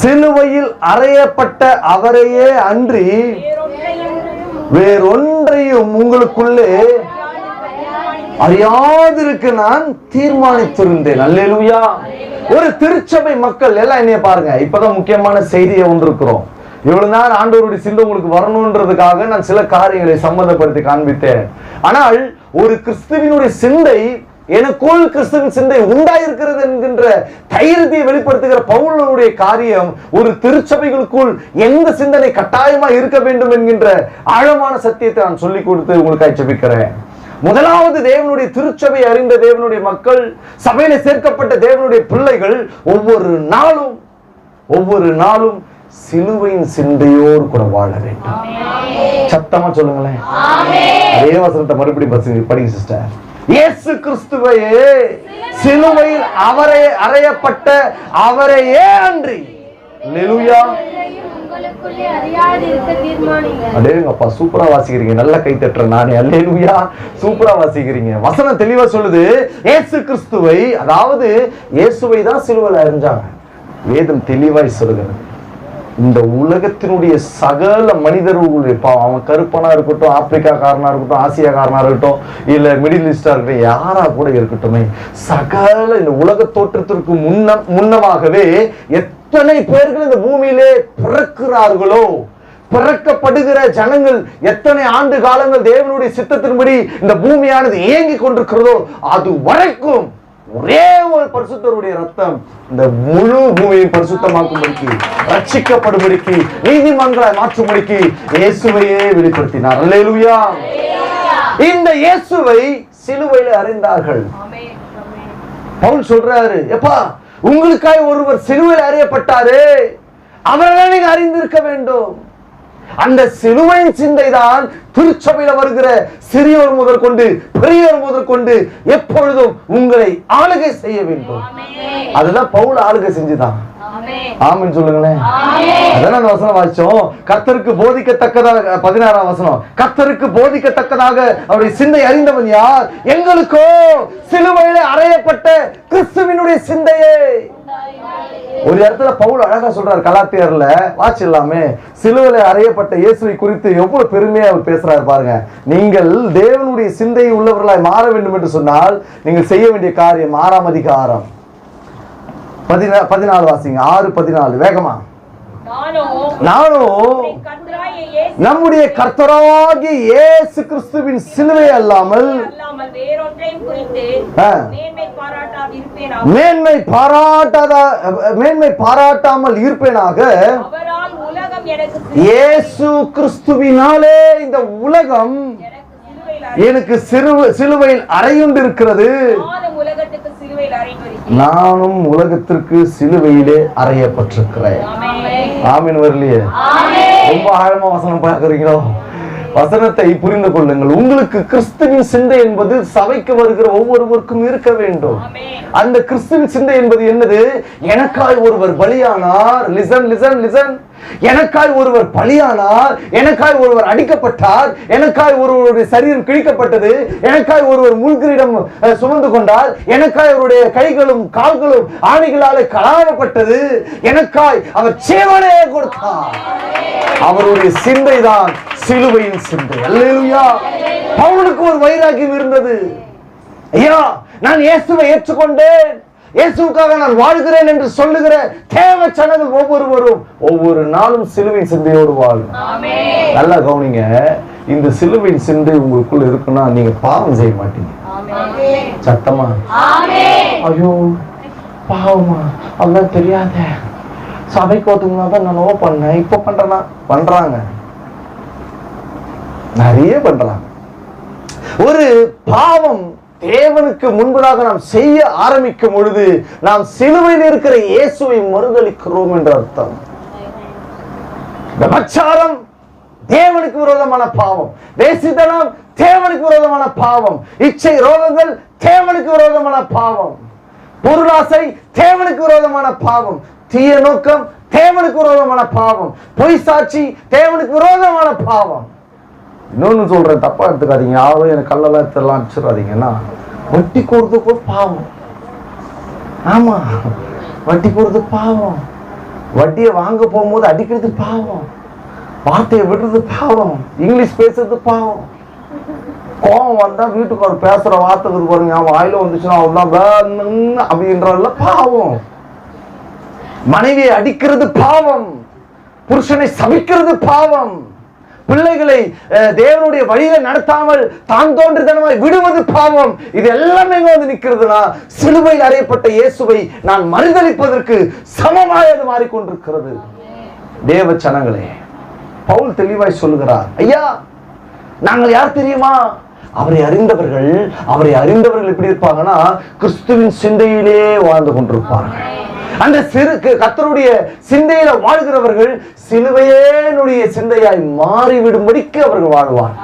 சிலுவையில் அறையப்பட்ட அவரையே அன்றி வேறொன்றையும் உங்களுக்குள்ளே அறியாதிருக்க நான் தீர்மானித்திருந்தேன். அல்லேலூயா. ஒரு திருச்சபை மக்கள் எல்லாம் என்னைய பாருங்க, இப்பதான் முக்கியமான செய்தியை ஒன்றிருக்கிறோம். இவ்வளவு நேரம் ஆண்டவருடைய சிந்தை உங்களுக்கு வரணும்ன்றதுக்காக நான் சில காரியங்களை சம்பந்தப்படுத்தி காண்பித்தேன். ஆனால் ஒரு கிறிஸ்துவினுடைய சிந்தை எனக்குள் கிறிஸ்துவின் சிந்தை உண்டாயிருக்கிறது என்கின்ற தைரியத்தை வெளிப்படுத்துகிற பவுலுடைய காரியம் ஒரு திருச்சபைகளுக்குள் எந்த சிந்தனை கட்டாயமா இருக்க வேண்டும் என்கின்ற ஆழமான சத்தியத்தை நான் சொல்லிக் கொடுத்து உங்களுக்காக ஜெபிக்கிறேன். முதலாவது, தேவனுடைய திருச்சபை அறிந்த தேவனுடைய மக்கள், சபையில சேர்க்கப்பட்ட தேவனுடைய பிள்ளைகள் ஒவ்வொரு நாளும் சிலுவையின் சிந்தையோடு கூட வாழ வேண்டும். சத்தமா சொல்லுங்களேன். அதே வசனத்தை மறுபடியும் படிங்க சிஸ்டர். இயேசு கிறிஸ்துவையே சிலுவையில் அவரே அறையப்பட்ட அவரையே அன்றி. அல்லேலூயா. அடேங்கப்பா, சூப்பரா வாசிக்கிறீங்க. நல்ல கை தட்டுற நானே. அல்லேலூயா, சூப்பரா வாசிக்கிறீங்க. வசனம் தெளிவா சொல்லுது, இயேசு கிறிஸ்துவை, அதாவது இயேசுவை தான் சிலுவையில் அறிஞ்சாங்க. வேதம் தெளிவாய் சொல்லுகிறது, இந்த உலகத்தினுடைய சகல மனிதர்களுடைய பாவம், அவன் கருப்பனா இருக்கட்டும், ஆப்பிரிக்கா காரனா இருக்கட்டும், ஆசியா காரனா இருக்கட்டும், இல்ல மிடில் ஈஸ்டா இருக்கட்டும், யாரா கூட இருக்கட்டுமே, சகல இந்த உலக தோற்றத்திற்கு முன்னமாகவே எத்தனை பேர்கள் இந்த பூமியிலே பிறக்கிறார்களோ, பிறக்கப்படுகிற ஜனங்கள் எத்தனை ஆண்டு காலங்கள் தேவனுடைய சித்தத்தின்படி இந்த பூமியானது இயங்கி கொண்டிருக்கிறதோ, அது வரைக்கும் ஒரே ஒரு பரிசுத்தருடைய ரத்தம் இந்த முழு பூமியை பரிசுத்தமாக்கும்படிக்கு, ரட்சிக்கப்படும்படிக்கு, நீதிமன்றாய் மாற்றும்படிக்கு இயேசுவையே வெளிப்படுத்தினார். அல்லேலூயா. இந்த இயேசுவை சிலுவையில் அறைந்தார்கள். பவுல் சொல்றாரு, எப்பா உங்களுக்காய் ஒருவர் சிலுவையில் அறையப்பட்டாரு, அவரை நீங்க அறிந்திருக்க வேண்டும். அந்த சிலுவையின் சிந்தை தான் திருச்சபையில வருகிற சிறியோர் முதல் கொண்டு பெரியோர் முதல் கொண்டு எப்பொழுதும் உங்களை ஆளுகை செய்ய வேண்டும். அதுதான் பவுல் ஆளுகை செஞ்சுதான். ஆமென் சொல்லுங்களேன். அதான் அந்த வசனம் வாசிச்சோம். கர்த்தருக்கு போதிக்கத்தக்கதாக, 16ஆம் வசனம், கர்த்தருக்கு போதிக்கத்தக்கதாக அவருடைய சிந்தை அறிந்தவன் யார்? எங்களுக்கோ சிலுவையில அறையப்பட்ட கிறிஸ்துவினுடைய சிந்தையே. ஒரு இடத்துல பவுல் அழகா சொல்றாரு, கலாத்தியர்ல வாசிக்கலாமே, சிலுவையில அறையப்பட்ட இயேசுவை குறித்து எவ்வளவு பெருமையா அவர் பேசுறாரு பாருங்க. நீங்கள் தேவனுடைய சிந்தை உள்ளவர்களாய் மாற வேண்டும் என்று சொன்னால் நீங்கள் செய்ய வேண்டிய காரியம், 6ஆம் அதிகாரம் 14 வாசிங்க. 6:14 வேகமா. நானும் நம்முடைய கர்த்தராகிய இயேசு கிறிஸ்துவின் சிலுவை அல்லாமல் மேன்மை பாராட்டாமல் இருப்பேனாக. இயேசு கிறிஸ்துவினாலே இந்த உலகம் எனக்கு சிலுவையில் அறையுண்டிருக்கிறது. நானும் உலகத்திற்கு சிலுவையிலே அறையப்பட்டிருக்கிறேன். ஆமீன் வரலையே? ரொம்ப ஆழமா வசனம் பார்க்கிறீங்களோ? வசனத்தை புரிந்து கொள்ளுங்கள். உங்களுக்கு கிறிஸ்துவின் சிந்தை என்பது சபைக்கு வருகிற ஒவ்வொருவருக்கும் இருக்க வேண்டும். அந்த கிறிஸ்துவின் சிந்தை என்பது என்னது? எனக்காய் ஒருவர் பலியானார். Listen listen listen. எனக்காய் ஒருவர் பலியானார், எனக்காய் ஒருவர் அடிக்கப்பட்டார், எனக்காய் ஒருவருடைய சரீரம் கிழிக்கப்பட்டது, எனக்காய் ஒருவர் முள்கிரீடம் சுமந்து கொண்டார், எனக்காய் அவருடைய கைகளும் கால்களும் ஆணிகளாலே கலாவப்பட்டது, எனக்காய் அவர் ஜீவனையே கொடுத்தார். அவருடைய சிந்தை தான் சிலுவையின் சிந்தை. அல்லேலூயா. பவுலுக்கு ஒரு வைராக்கியம் இருந்தது. ஐயா, நான் இயேசுவை ஏற்றுக்கொண்டேன், இயேசுவுக்காக நான் வாழ்கிறேன் என்று சொல்லுகிற தேவ ஜனங்கள் ஒவ்வொருவரும் ஒவ்வொரு நாளும் சிலுவையின் சிந்தையோடு வாழும். நல்லா கவனிங்க. இந்த சிலுவையின் சிந்தை உங்களுக்குள்ள இருக்குன்னா நீங்க பாவம் செய்ய மாட்டீங்க. சத்தமா ஐயோ பாவமா அதான் தெரியாத, சபைக்கு ஓட்டுனா தான் நான் நோ பண்ணேன், இப்ப பண்றேன்னா பண்றாங்க, நிறைய பண்றாங்க. ஒரு பாவம் தேவனுக்கு முன்பதாக நாம் செய்ய ஆரம்பிக்கும் பொழுது நாம் சிலுவையில் இருக்கிற இயேசுவை மறுதலிக்கிறோம் என்ற அர்த்தம். விபச்சாரம் தேவனுக்கு விரோதமான பாவம், வேசித்தனம் தேவனுக்கு விரோதமான பாவம், இச்சை ரோகங்கள் தேவனுக்கு விரோதமான பாவம், பொருளாசை தேவனுக்கு விரோதமான பாவம், தீய நோக்கம் தேவனுக்கு விரோதமான பாவம், பொய் சாட்சி தேவனுக்கு விரோதமான பாவம். இன்னொன்னு சொல்றேன், தப்பா எடுத்துக்காதீங்க. யாரும் எனக்கு கல்லெல்லாம் எடுத்துலாம் அடிச்சிடாதீங்கன்னா, வட்டி கொடுத்து பாவம். ஆமா, வட்டி கொடுத்து பாவம், வட்டியை வாங்க போகும்போது அடிக்கிறது பாவம், வார்த்தையை விடுறது பாவம், இங்கிலீஷ் பேசுறது பாவம், கோவம் வந்தா வீட்டுக்கு அவர் பேசுற வார்த்தைக்கு பாருங்க, அவன் வாயில வந்துச்சுன்னா அவன்தான் அப்படின்றதுல பாவம், மனைவியை அடிக்கிறது பாவம், புருஷனை சபிக்கிறது பாவம், பிள்ளைகளை தேவனுடைய வழியில நடத்தாமல் தான் தோன்றுதனமாய் விடுவது பாவம். இது எல்லாமே வந்து நிற்கிறதுனா சிலுவையில் அறையப்பட்ட இயேசுவை நான் மறுதலிப்பதற்கு சமமாய் அது மாறிக்கொண்டிருக்கிறது. தேவ ஜனங்களே, பவுல் தெளிவாய் சொல்லுகிறார், ஐயா நாங்கள் யார் தெரியுமா? அவரை அறிந்தவர்கள் எப்படி இருப்பாங்கன்னா கிறிஸ்துவின் சிந்தையிலே வாழ்ந்து கொண்டிருப்பார்கள். அந்த கர்த்தருடைய சிந்தையில வாழ்கிறவர்கள் சிலுவையேனுடைய சிந்தையாய் மாறிவிடும்படிக்கு அவர்கள் வாழ்வார்.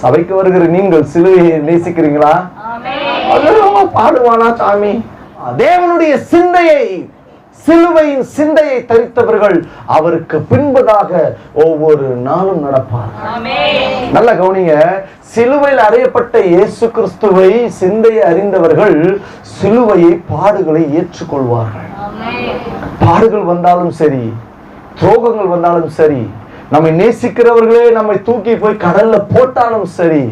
சபைக்கு வருகிற நீங்கள் சிலுவையை நேசிக்கிறீங்களா? பாடுவானா சாமி? தேவனுடைய சிந்தையை, சிலுவையின் சிந்தையை தரித்தவர்கள் அவருக்கு பின்பதாக ஒவ்வொரு நாளும் நடப்பார். நல்ல கவனிங்க, சிலுவையில் அறையப்பட்ட இயேசு கிறிஸ்துவை சிந்தையை அறிந்தவர்கள் சிலுவையை, பாடுகளை ஏற்றுக்கொள்வார்கள். பாடுகள் வந்தாலும் சரி, துரோகங்கள் வந்தாலும் சரி, நம்மை நேசிக்கிறவர்களே நம்மை தூக்கி போய் கடல்ல போட்டாலும் சரி,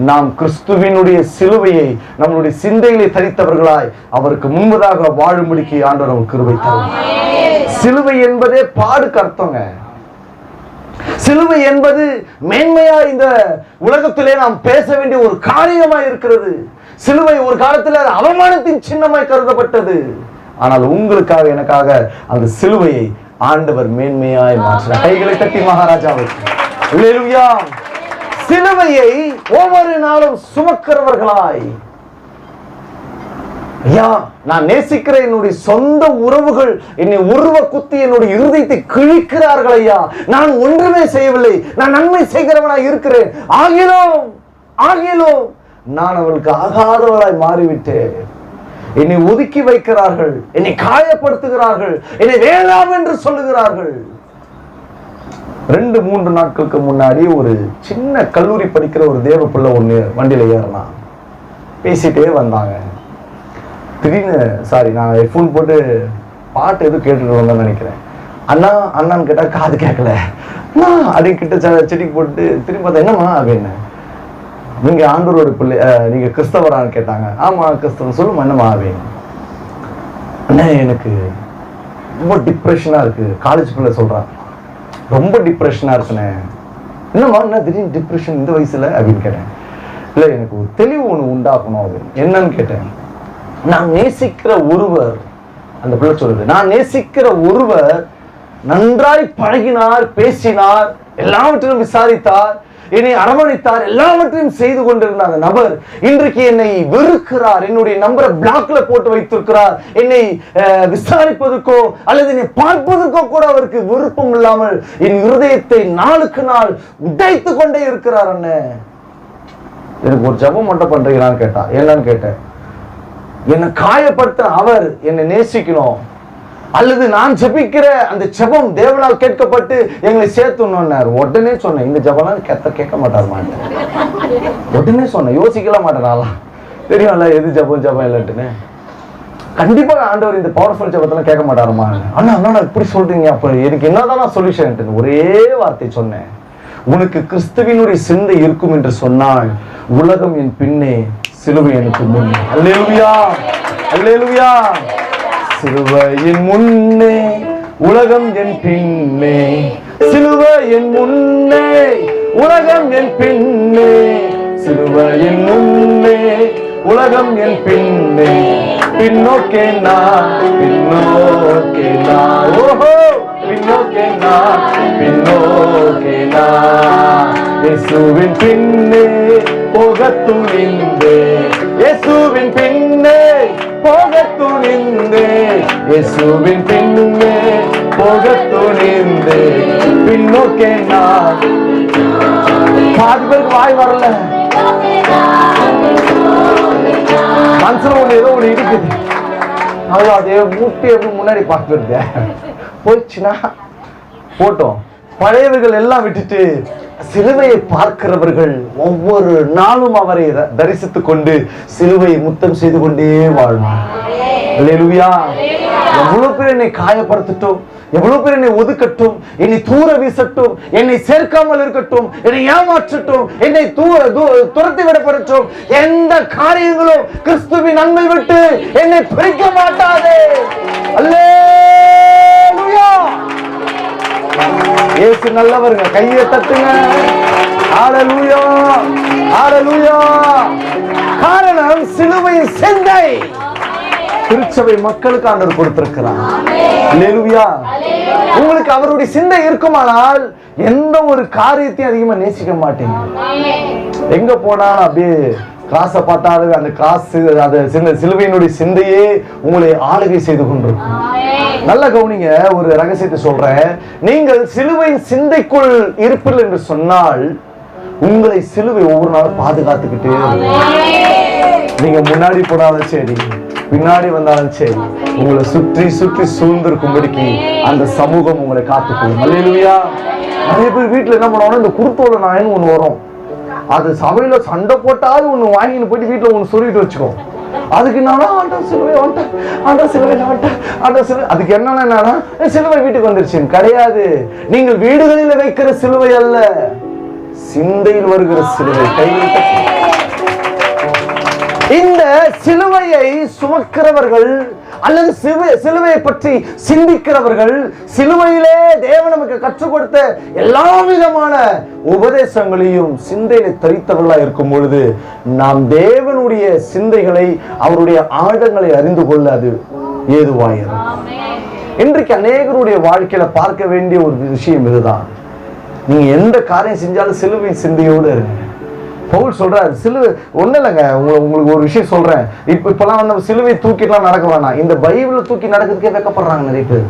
நாம் கிறிஸ்துவினுடைய சிலுவையை நம்மளுடைய சிந்தையிலே தரித்தவர்களாய் அவருக்கு முன்பதாக வாழும்படிக்கு ஆண்டவர் நமக்கு கிருபை தருவார். சிலுவை என்பதே பாடுக்கு அர்த்தங்க. சிலுவை என்பது மேன்மையா இந்த உலகத்திலே நாம் பேச வேண்டிய ஒரு காரியமாய் இருக்கிறது. சிலுவை ஒரு காலத்தில் அவமானத்தின் சின்னமாய் கருதப்பட்டது. ஆனால் உங்களுக்காக எனக்காக அந்த சிலுவையை ஆண்டவர் மேன்மையாய் மாற்றினார். கைகளை தட்டி மகாராஜாவுக்கு அல்லேலூயா. சிலுவையை ஒவ்வொரு நாளும் சுமக்கிறவர்களாய், ஐயா நான் நேசிக்கிற என்னுடைய சொந்த உறவுகள் என்னை உருவ குத்தி என்னுடைய இருதயத்தை கிழிக்கிறார்கள். ஐயா நான் ஒன்றுமே செய்யவில்லை, நான் நன்மை செய்கிறவனாய் இருக்கிறேன், ஆகிலும் நான் அவர்களுக்கு ஆகாதவளாய் மாறிவிட்டேன். என்னை ஒதுக்கி வைக்கிறார்கள், என்னை காயப்படுத்துகிறார்கள், என்னை வேண்டாம் என்று சொல்லுகிறார்கள். 2-3 நாட்களுக்கு முன்னாடி ஒரு சின்ன கல்லூரி படிக்கிற ஒரு தேவ பிள்ளை ஒண்ணு வண்டியில ஏறினா, பேசிட்டே வந்தாங்க. திடீர்னு நான் ஹெட்ஃபோன் போட்டு பாட்டு எதுவும் கேட்டுட்டு வந்தேன்னு நினைக்கிறேன். அண்ணான்னு கேட்டா காது கேட்கல, அப்படி கிட்ட செடிக்கு போட்டு திரும்பி பார்த்தா என்னம்மா அப்படின்னு, நீங்க ஆண்டவரோட பிள்ளை, நீங்க கிறிஸ்தவரான்னு கேட்டாங்க. ஆமா கிறிஸ்தவன். சொல்லுமா என்னம்மா அப்படின்னு. அண்ணா எனக்கு ரொம்ப டிப்ரெஷனா இருக்கு. காலேஜ் பிள்ளை சொல்றான், ரொம்ப டிப்ரெஷனா இருக்குண்ணே. என்னம்மா என்ன திடீர்னு டிப்ரெஷன் இந்த வயசுல அப்படின்னு கேட்டேன். இல்லை எனக்கு ஒரு தெளிவு ஒன்று உண்டாக்கணும் அப்படின்னு. என்னன்னு கேட்டேன். நான் நேசிக்கிற ஒருவர், அந்த பிள்ளை சொல்லுது, நான் நேசிக்கிற ஒருவர் நன்றாய் பழகினார், பேசினார், எல்லாவற்றையும் விசாரித்தார், என்னை அரவணைத்தார், எல்லாவற்றையும் செய்து கொண்டிருந்த அந்த நபர் இன்றைக்கு என்னை வெறுக்கிறார், என்னுடைய நம்பரை பிளாக்ல போட்டு வைத்திருக்கிறார், என்னை விசாரிப்பதற்கோ அல்லது என்னை பார்ப்பதற்கோ கூட அவருக்கு விருப்பம் இல்லாமல் என் இருதயத்தை நாளுக்கு நாள் உடைத்து கொண்டே இருக்கிறார். அண்ணன் எனக்கு ஒரு ஜெபம் மட்டும் பண்றீங்களான்னு கேட்டா. என்னன்னு கேட்டேன். என்னை காயப்படுத்த அவர் என்னை நேசிக்கணும், அல்லது நான் ஜெபிக்கிற அந்த ஜெபம் தேவனால் கேட்கப்பட்டு எங்களை சேர்த்துனார். உடனே சொன்னேன், இந்த ஜெபம்லாம் கேட்க மாட்டார் மாட்டேன். உடனே சொன்னேன், யோசிக்கலாம் மாட்டேன். தெரியும்ல எது ஜெபம் இல்லைன்னு. கண்டிப்பா ஆண்டவர் இந்த பவர்ஃபுல் ஜெபத்தெல்லாம் கேட்க மாட்டாருமா. அண்ணா இப்படி சொல்றீங்க, அப்ப எனக்கு என்னதான் சொல்யூஷன்? ஒரே வார்த்தை சொன்னேன், உனக்கு கிறிஸ்துவினுடைய சிந்தை இருக்கும் என்று சொன்னால் உலகம் என் பின்னே, சிலுவை எனக்கு முன்னே. அல்லேலூயா, அல்லேலூயா. சிலுவையின் முன்னே உலகம் என் பின்னே, சிலுவையின் முன்னே உலகம் என் பின்னே, சிலுவையின் முன்னே உலகம் என் பின்னே, பின்னோக்கே நான், பின்னோக்கே நான், ஓஹோ பின்னோக்கே நான், பின்னோக்கே நான், இயேசுவின் பின்னே போகத் துணிந்தே, இயேசுவின் பின்னே போகத் துணிந்தே, இயேசுவின் பின்னே போகத் துணிந்தே, பின்னோக்கே நான். பாதி பேருக்கு வாய் வரல, மனசுல ஒண்ணு ஏதோ ஒண்ணு இருக்குது. அவ்வளோ அதே மூட்டி எப்படி முன்னாடி பார்த்துருந்த போச்சுன்னா போட்டோம். பழையவர்கள் எல்லாம் விட்டுட்டு சிலுவையை பார்க்கிறவர்கள் ஒவ்வொரு நாளும் அவரை தரிசித்துக் கொண்டு சிலுவையை முத்தம் செய்து கொண்டே வாழ்வார். அல்லேலூயா. எவ்வளவு பேர் என்னை காயப்படுத்தட்டும், எவ்வளவு பேர் என்னை ஒதுக்கட்டும், என்னை தூர வீசட்டும், என்னை சேர்க்காமல் இருக்கட்டும், என்னை ஏமாற்றட்டும், என்னை துரத்தி விடப்படட்டும், எந்த காரியங்களும் கிறிஸ்துவின் அன்பை விட்டு என்னை பிரிக்க மாட்டாதே. அல்லேலூயா. இயேசு நல்லவருங்க. கையை தட்டுங்க. ஹalleluya, ஹalleluya. காரணம் சிலுவையின் சிந்தை திருச்சபை மக்களுக்கு ஆண்டவர் கொடுத்திருக்கிறார். ஹalleluya. உங்களுக்கு அவருடைய சிந்தை இருக்குமானால் எந்த ஒரு காரியத்தையும் அதிகமா நேசிக்க மாட்டீங்க. எங்க போனாலும் அப்படியே கிராஸை பார்த்தாலும் அந்த கிராஸ் அது சிலுவையினுடைய சிந்தையே உங்களை ஆளுகை செய்து கொண்டிருக்கும். நல்ல கவனிங்க, ஒரு ரகசியத்தை சொல்றேன். நீங்கள் சிலுவையின் சிந்தைக்குள் இருப்பீர்கள் என்று சொன்னால் உங்களை சிலுவை ஒவ்வொரு நாளும் பாதுகாத்துக்கிட்டே நீங்க முன்னாடி போனாலும் சரி பின்னாடி வந்தாலும் சரி உங்களை சுற்றி சுற்றி சூழ்ந்திருக்கும்படிக்கு அந்த சமூகம் உங்களை காத்துக்கொள்ளும். அல்லேலூயா. நிறைய பேர் வீட்டுல என்ன பண்ணுவாங்கன்னா இந்த குருத்தோட நாயன்னு ஒண்ணு வரும். அது சபையில சண்டை போட்டாவது ஒண்ணு வாங்கின்னு போயிட்டு வீட்டுல ஒண்ணு சொல்லிட்டு வச்சுக்கோ. அதுக்கு என்னன்னா சிலுவை அதுக்கு என்னன்னா சிலுவை வீட்டுக்கு வந்துருச்சு. கிடையாது. நீங்கள் வீடுகளில் வைக்கிற சிலுவை அல்ல, சிந்தையில் வருகிற சிலுவை. கையில் இந்த சிலுவையை சுமக்கிறவர்கள் அல்லது சிலுவையை பற்றி சிந்திக்கிறவர்கள், சிலுவையிலே தேவன் நமக்கு கற்றுக் கொடுத்த எல்லா விதமான உபதேசங்களையும் சிந்தையில தரித்தவர்களா இருக்கும் பொழுது நாம் தேவனுடைய சிந்தைகளை அவருடைய ஆழங்களை அறிந்து கொள்ள அது ஏதுவாயிரும். இன்றைக்கு அநேகருடைய வாழ்க்கையில பார்க்க வேண்டிய ஒரு விஷயம் இதுதான். நீங்க எந்த காரியம் செஞ்சாலும் சிலுவை சிந்தையோடு இருங்க. பவுல் சொல்றாரு, சிலுவை ஒண்ணு இல்லைங்க. உங்களுக்கு ஒரு விஷயம் சொல்றேன். இப்பெல்லாம் வந்து சிலுவை தூக்கிட்டுலாம் நடக்க வேணாம். இந்த பைபிளை தூக்கி நடக்கிறதுக்கே வைக்கப்படுறாங்க நிறைய பேர்.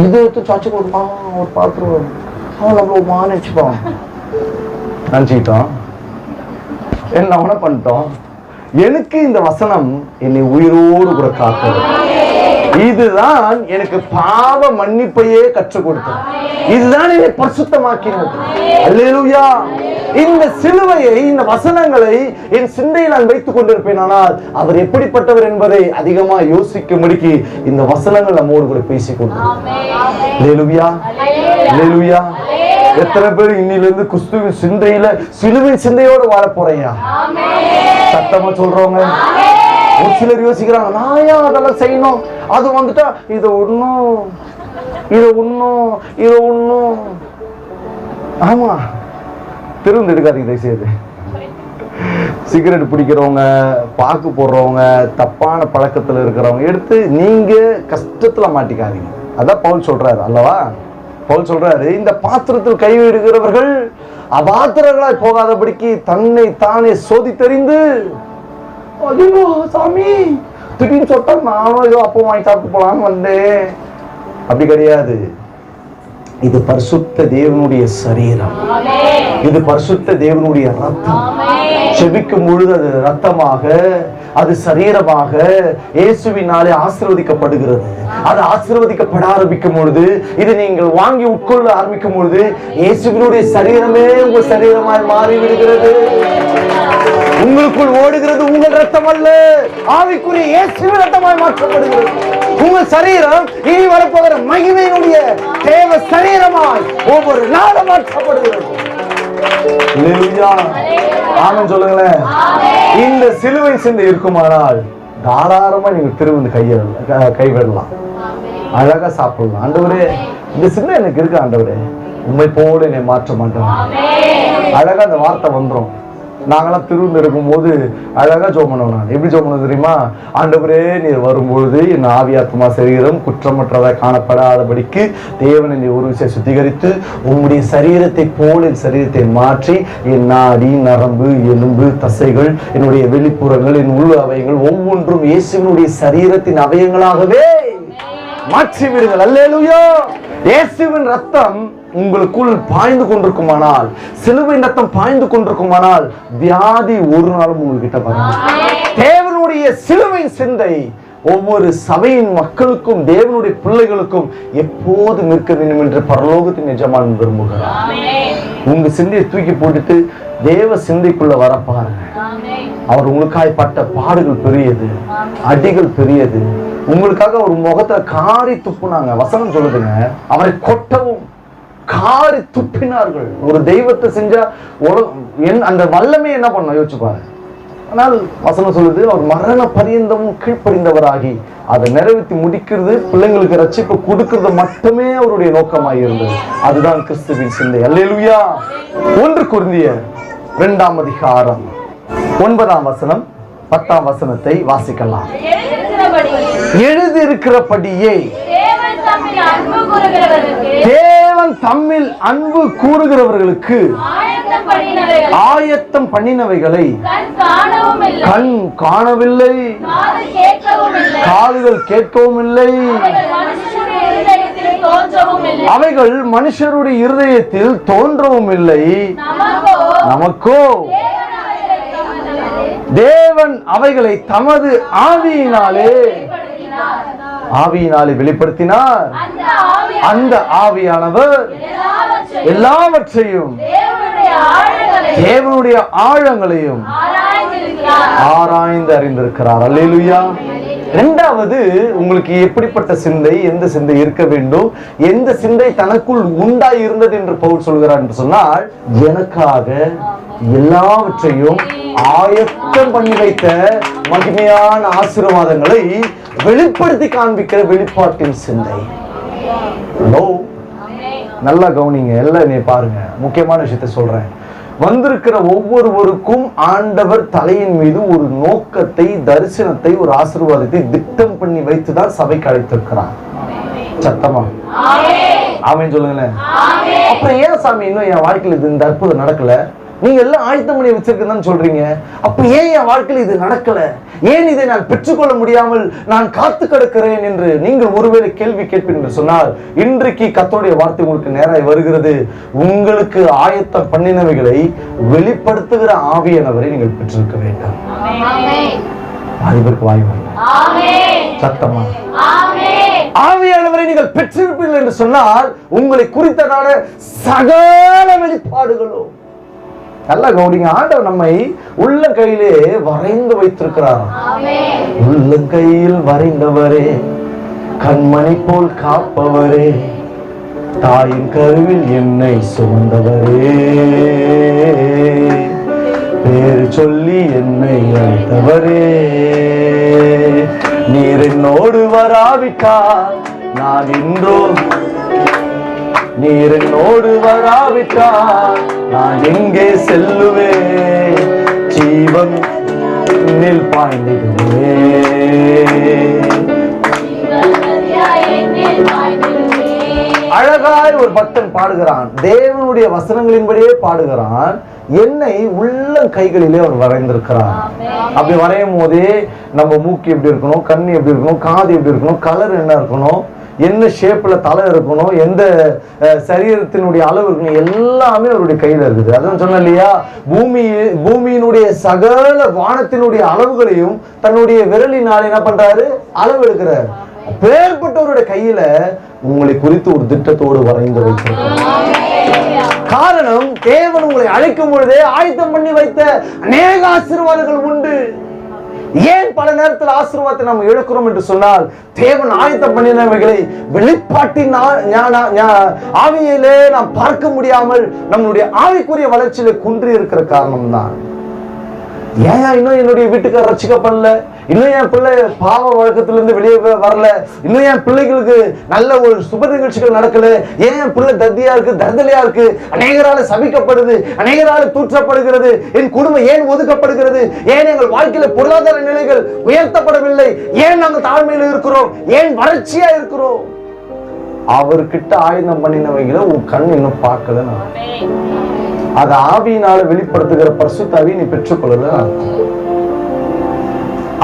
இது சாச்சு கொடுப்பான், ஒரு பாத்திரம் அவன் நம்மள மானிச்சுப்பான் நினைச்சுக்கிட்டோம். என்ன அவனை பண்ணிட்டோம். எனக்கு இந்த வசனம் என்னை உயிரோடு கூட காத்தது. இதுதான் எனக்கு பாவ மன்னிப்பையே கற்றுக் கொடுத்தது. இதுதான் என்னை பரிசுத்தமாக்கினது. அல்லேலூயா. இந்த சிலுவையை, இந்த வசனங்களை என் சிந்தையில் நான் வைத்துக் கொண்டிருப்பேன். ஆனால் அவர் எப்படிப்பட்டவர் என்பதை அதிகமா யோசிக்கும்படிக்கு இந்த வசனங்கள் நம்மோடு கூட பேசிக்கொண்டோம். அல்லேலூயா, அல்லேலூயா. எத்தனை பேர் இன்னிலிருந்து கிறிஸ்துவின் சிந்தையில சிலுவின் சிந்தையோடு வாழ போறீங்க? சத்தமா சொல்றவங்க. ஒரு சிலர் யோசிக்கிறாங்க, நான் ஏன் அதெல்லாம் செய்யணும், அது வந்துட்டா இது ஒண்ணும் இது ஒண்ணும் இது ஒண்ணும். ஆமா, திருந்து எடுக்காதீங்க தயவுசெய்து. சிகரெட் பிடிக்கிறவங்க, பாக்கு போடுறவங்க, தப்பான பழக்கத்துல இருக்கிறவங்க எடுத்து நீங்க கஷ்டத்துல மாட்டிக்காதீங்க. அதான் பவுல் சொல்றாரு அல்லவா? பவுல் சொல்றாரு, இந்த பாத்திரத்தில் கை விடுகிறவர்கள் அபாத்திரங்களாய் போகாதபடிக்கு தன்னை தானே சோதித்தறிந்து, ஐயோ சாமி திடீர்னு சொட்டா நானும் ஏதோ அப்போ வாங்கி சாப்பிட்டு போலான்னு வந்தேன். அப்படி கிடையாது. இது பரிசுத்த தேவனுடைய சரீரம். இது பரிசுத்த தேவனுடைய ரத்தம். செபிக்கும் பொழுது அது ரத்தமாக, அது சரீரமாக இயேசுவினாலே ஆசீர்வதிக்கப்படுகிறது. அது ஆசீர்வதிக்கப்பட ஆரம்பிக்கும் பொழுது, இது நீங்கள் வாங்கி உட்கொள்ள ஆரம்பிக்கும் பொழுது இயேசுவினுடைய சரீரமே உங்கள் சரீரமாய் மாறி விடுகிறது. உங்களுக்குள் ஓடுகிறது உங்கள் ரத்தம் அல்ல, ஆவிக்குரிய இயேசுவின் ரத்தமாய் மாற்றப்படுகிறது. உங்கள் சரீரம் இனி வரப்போகிற மகிமையினுடைய தேவ சரீரமாய் ஒவ்வொரு நாளும் மாற்றப்படுகிறது. ஆமென் சொல்லுங்களேன். இந்த சிலுவை சிந்தை இருக்குமானால் தாராளமா நீங்க திரும்ப கைவிடலாம், அழகா சாப்பிடலாம். ஆண்டவரே, இந்த சிந்தை எனக்கு இருக்கு ஆண்டவரே, உண்மை போல என்னை மாற்ற மாட்டேன். அழகா அந்த வார்த்தை வந்துடும். நாங்களாம் திருவிழா இருக்கும் போது அழகா ஜெபம் பண்ணுவோம். நான் எப்படி ஜெபம் பண்ண தெரியுமா? ஆண்டவரே, நீர் வரும்பொழுது என் ஆவியாத்மா சரீரம் குற்றமற்றதாக காணப்படாதபடிக்கு தேவன் என்னை ஒரு விஷயம் சுத்திகரித்து உம்முடைய சரீரத்தை போல் என் சரீரத்தை மாற்றி என் நாடி, நரம்பு, எலும்பு, தசைகள், என்னுடைய வெளிப்புறங்கள், என் உள் அவயங்கள் ஒவ்வொன்றும் இயேசுவினுடைய சரீரத்தின் அவயங்களாகவே மாற்றி விடுங்கள். அல்லேலூயா. இயேசுவின் ரத்தம் உங்களுக்குள் பாய்ந்து கொண்டிருக்குமானால், சிலுவையின் ரத்தம் பாய்ந்து கொண்டிருக்குமானால் வியாதி ஒரு நாளும் உங்ககிட்ட வரும். தேவனுடைய சிலுவை சிந்தை ஒவ்வொரு சபையின் மக்களுக்கும், தேவனுடைய பிள்ளைகளுக்கும் எப்போதும் இருக்க வேண்டும் என்று பரலோகத்தின் எஜமான் விரும்புகிறார். உங்க சிந்தையை தூக்கி போட்டுட்டு தேவ சிந்தைக்குள்ள வர பாருங்க. அவர் உங்களுக்காய் பட்ட பாடுகள் பெரியது, அடிகள் பெரியது. உங்களுக்காக ஒரு முகத்தை காரி துப்புனாங்க. வசனம் சொல்லுதுங்க, அவரை கொட்டவும் காரி துப்பினார்கள். ஒரு தெய்வத்தை செஞ்சா அந்த வல்லமை என்ன பண்ண யோசிச்சு பாரு. ஆனால் வசனம் சொல்லுது அவர் மரண பரியந்தமும் கீழ்ப்படிந்தவராகி அதை நிறைவேற்றி முடிக்கிறது, பிள்ளைங்களுக்கு ரட்சிப்பு கொடுக்கிறது மட்டுமே அவருடைய நோக்கமாக இருந்தது. அதுதான் கிறிஸ்துவின் சிந்தை. அல்லேலூயா. 1 கொரிந்தியர் 2ஆம் அதிகாரம் 9ஆம் வசனம் 10ஆம் வசனத்தை வாசிக்கலாம். எழுதியிருக்கிறபடியே தேவன் தம்மில் அன்பு கூறுகிறவர்களுக்கு ஆயத்தம் பண்ணினவைகளை கண் காணவில்லை, காதுகள் கேட்கவும் இல்லை, அவைகள் மனுஷருடைய இருதயத்தில் தோன்றவும் இல்லை. நமக்கோ தேவன் அவைகளை தமது ஆவியினாலே வெளிப்படுத்தினார். அந்த ஆவியானவர் எல்லாவற்றையும் தேவனுடைய ஆழங்களையும் ஆராய்ந்து அறிந்திருக்கிறார். அல்லேலூயா. இரண்டாவது, உங்களுக்கு எப்படிப்பட்ட சிந்தை, எந்த சிந்தை இருக்க வேண்டும், எந்த சிந்தை தனக்குள் உண்டாய் இருந்தது என்று பவுல் சொல்கிறார் என்று சொன்னால், எனக்காக எல்லாவற்றையும் ஆயத்தம் பண்ணி வைத்த மகிமையான ஆசீர்வாதங்களை வெளிப்படுத்தி காண்பிக்கிற வெளிப்பாட்டின் சிந்தை. நல்லா கவனிங்க, எல்லாம் நீ பாருங்க, முக்கியமான விஷயத்தை சொல்றேன். வந்திருக்கிற ஒவ்வொருவருக்கும் ஆண்டவர் தலையின் மீது ஒரு நோக்கத்தை, தரிசனத்தை, ஒரு ஆசீர்வாதத்தை திட்டம் பண்ணி வைத்துதான் சபைக்கு அழைத்திருக்கிறார். சத்தமா ஆமென் சொல்லுங்களேன். அப்புறம் ஏன் சாமி இன்னும் என் வாழ்க்கையில் இது இந்த அற்புதம் நடக்கல? நீங்க எல்லாம் ஆயத்தம் பண்ணி வச்சிருக்கதான் சொல்றீங்க, அப்ப ஏன் என் வாழ்க்கையில் இது நடக்கல, ஏன் இதை நான் பெற்றுக்கொள்ள முடியாமல் நான் காத்து கிடக்கிறேன் என்று நீங்கள் ஒருவேளை கேள்வி கேட்பீர்கள் என்று சொன்னால், இன்றைக்கு கர்த்தருடைய வார்த்தை உங்களுக்கு நேராய் வருகிறது. உங்களுக்கு ஆயத்தம் பண்ணினவைகளை வெளிப்படுத்துகிற ஆவியானவரை நீங்கள் பெற்றிருக்க வேண்டும். வாய்ப்பிற்கு வாய் சத்தமா ஆவியானவரை நீங்கள் பெற்றிருப்பீர்கள் என்று சொன்னால், உங்களை குறித்ததான சகல வெளிப்பாடுகளோ. நல்லா கவனிங்க, ஆண்டவர் நம்மை உள்ளங்கையிலே வரைந்து வைத்திருக்கிறார். உள்ளங்கையில் வரைந்தவரே, கண்மணி போல் காப்பவரே, தாயின் கருவில் என்னை சுமந்தவரே, பேர் சொல்லி என்னை அழைத்தவரே, நீர் என்னோடு வராவிட்டால் நான் இன்றோ, நீர் என்னோடு வராவிட்டால் நான் எங்கே செல்லுவேன், ஜீவன் பாய்ந்திடுவே. அழகாய் ஒரு பக்தன் பாடுகிறான், தேவனுடைய வசனங்களின்படியே பாடுகிறான். என்னை உள்ள கைகளிலே அவர் வரைந்திருக்கிறார். அப்படி வரையும் போதே நம்ம மூக்கு எப்படி இருக்கணும், கண்ணு எப்படி இருக்கணும், காது எப்படி இருக்கணும், கலர் என்ன இருக்கணும், என்ன ஷேப்ல தலை இருக்கணும், எந்த சரீரத்தினுடைய அளவு இருக்கணும், எல்லாமே அவருடைய கையில இருக்குது. அதான் சொன்ன இல்லையா, பூமியினுடைய சகல வானத்தினுடைய அளவுகளையும் தன்னுடைய விரலினால என்ன பண்றாரு, அளவு எடுக்கிறார். பேர்பட்டவருடைய கையில உங்களை குறித்து ஒரு திட்டத்தோடு வரைந்து வைத்திருக்கிறார். காரணம், தேவன் உங்களை அழைக்கும் பொழுதே ஆயத்தம் பண்ணி வைத்த அநேக ஆசீர்வாதங்கள் உண்டு. ஏன் பல நேரத்தில் ஆசீர்வாதத்தை நாம் இழக்கிறோம் என்று சொன்னால், தேவன் ஆயத்தம் பண்ணினவைகளை வெளிப்பாட்டின் ஆவியிலே நாம் பார்க்க முடியாமல் நம்முடைய ஆவிக்குரிய வளர்ச்சியில குன்றி இருக்கிற காரணம் தான். ஏன் இன்னும் என்னுடைய வீட்டுக்காரர் ரட்சிக்கப்படல, இன்னும் என் பிள்ளை பாவ வழக்கத்திலிருந்து வெளியே வரல, இன்னும் என் பிள்ளைகளுக்கு நல்ல ஒரு சுப நிகழ்ச்சிகள் நடக்கல, ஏன் என் பிள்ளை தத்தியா இருக்கு, தர்தலையா இருக்கு, அநேகரால சபிக்கப்படுது, அநேகரால தூற்றப்படுகிறது, என் குடும்பம் ஏன் ஒதுக்கப்படுகிறது, ஏன் எங்கள் வாழ்க்கையில பொருளாதார நிலைகள் உயர்த்தப்படவில்லை, ஏன் நாங்கள் தாழ்மையில இருக்கிறோம், ஏன் வறட்சியா இருக்கிறோம்? அவர்கிட்ட ஆயுதம் பண்ணினவைகளை உன் கண் இன்னும் பார்க்கல. அதை ஆவியினால வெளிப்படுத்துகிற பரிசுத்தாவி நீ பெற்றுக்கொள்ளல.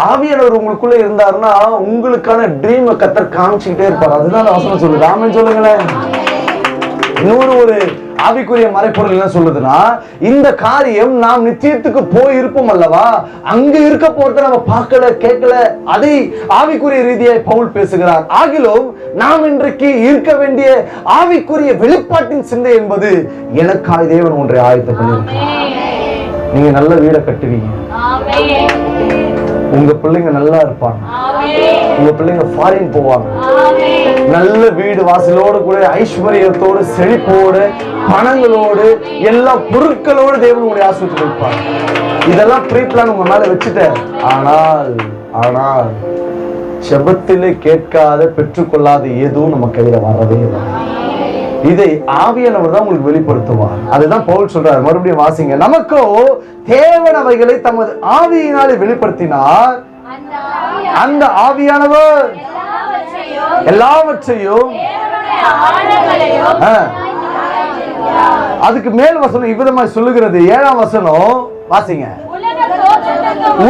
ஆவியானவர் உங்களுக்குள்ள இருந்தாருன்னா உங்களுக்கான ட்ரீம் கர்த்தர் காமிச்சுக்கிட்டே இருப்பார். அதுதான் அவசரம் சொல்லுது. ஆமென் சொல்லுங்களேன். இன்னொரு ஒரு ஆவிக்குரிய மறைப்பொருள் என்ன சொல்லுதுன்னா, இந்த காரியம் நாம் நிச்சயத்துக்கு போய் இருப்போம் அல்லவா, அங்க இருக்க போறத நம்ம பார்க்கல கேட்கல, அதை ஆவிக்குரிய ரீதியாய் பவுல் பேசுகிறார். ஆகிலும் நாம் இன்றைக்கு இருக்க வேண்டிய ஆவிக்குரிய வெளிப்பாட்டின் சிந்தை என்பது, எனக்காய் தேவன் ஒன்றை ஆயத்தம் பண்ணியிருக்கிறார். நீங்க நல்ல வீடை கட்டுவீங்க, உங்க பிள்ளைங்க நல்லா இருப்பாங்க, உங்க பிள்ளைங்க ஃபாரின் போவாங்க, நல்ல வீடு வாசலோடு கூட ஐஸ்வர்யத்தோடு செழிப்போடு பணங்களோடு, எல்லா பொருட்களோடு தேவன் உங்களை ஆசீர்வதிப்பார். இதெல்லாம் ப்ரீ பிளான் உங்க மேல வச்சுட்டேன். ஆனால் ஜெபத்திலே கேட்காத, பெற்றுக்கொள்ளாத எதுவும் நம்ம கையில வரவே இல்லை. இதை ஆவியானவர் தான் உங்களுக்கு வெளிப்படுத்துவார். அதுதான் பவுல் சொல்றார். மறுபடியும் வாசிங்க. நமக்கோ தேவன் அவைகளை தமது ஆவியினாலே வெளிப்படுத்தினார். அந்த ஆவியானவர் எல்லாவற்றையும் அதுக்கு மேல் வசனம் இவ்விதமாய் சொல்லுகிறது. 7ஆம் வசனம் வாசிங்க.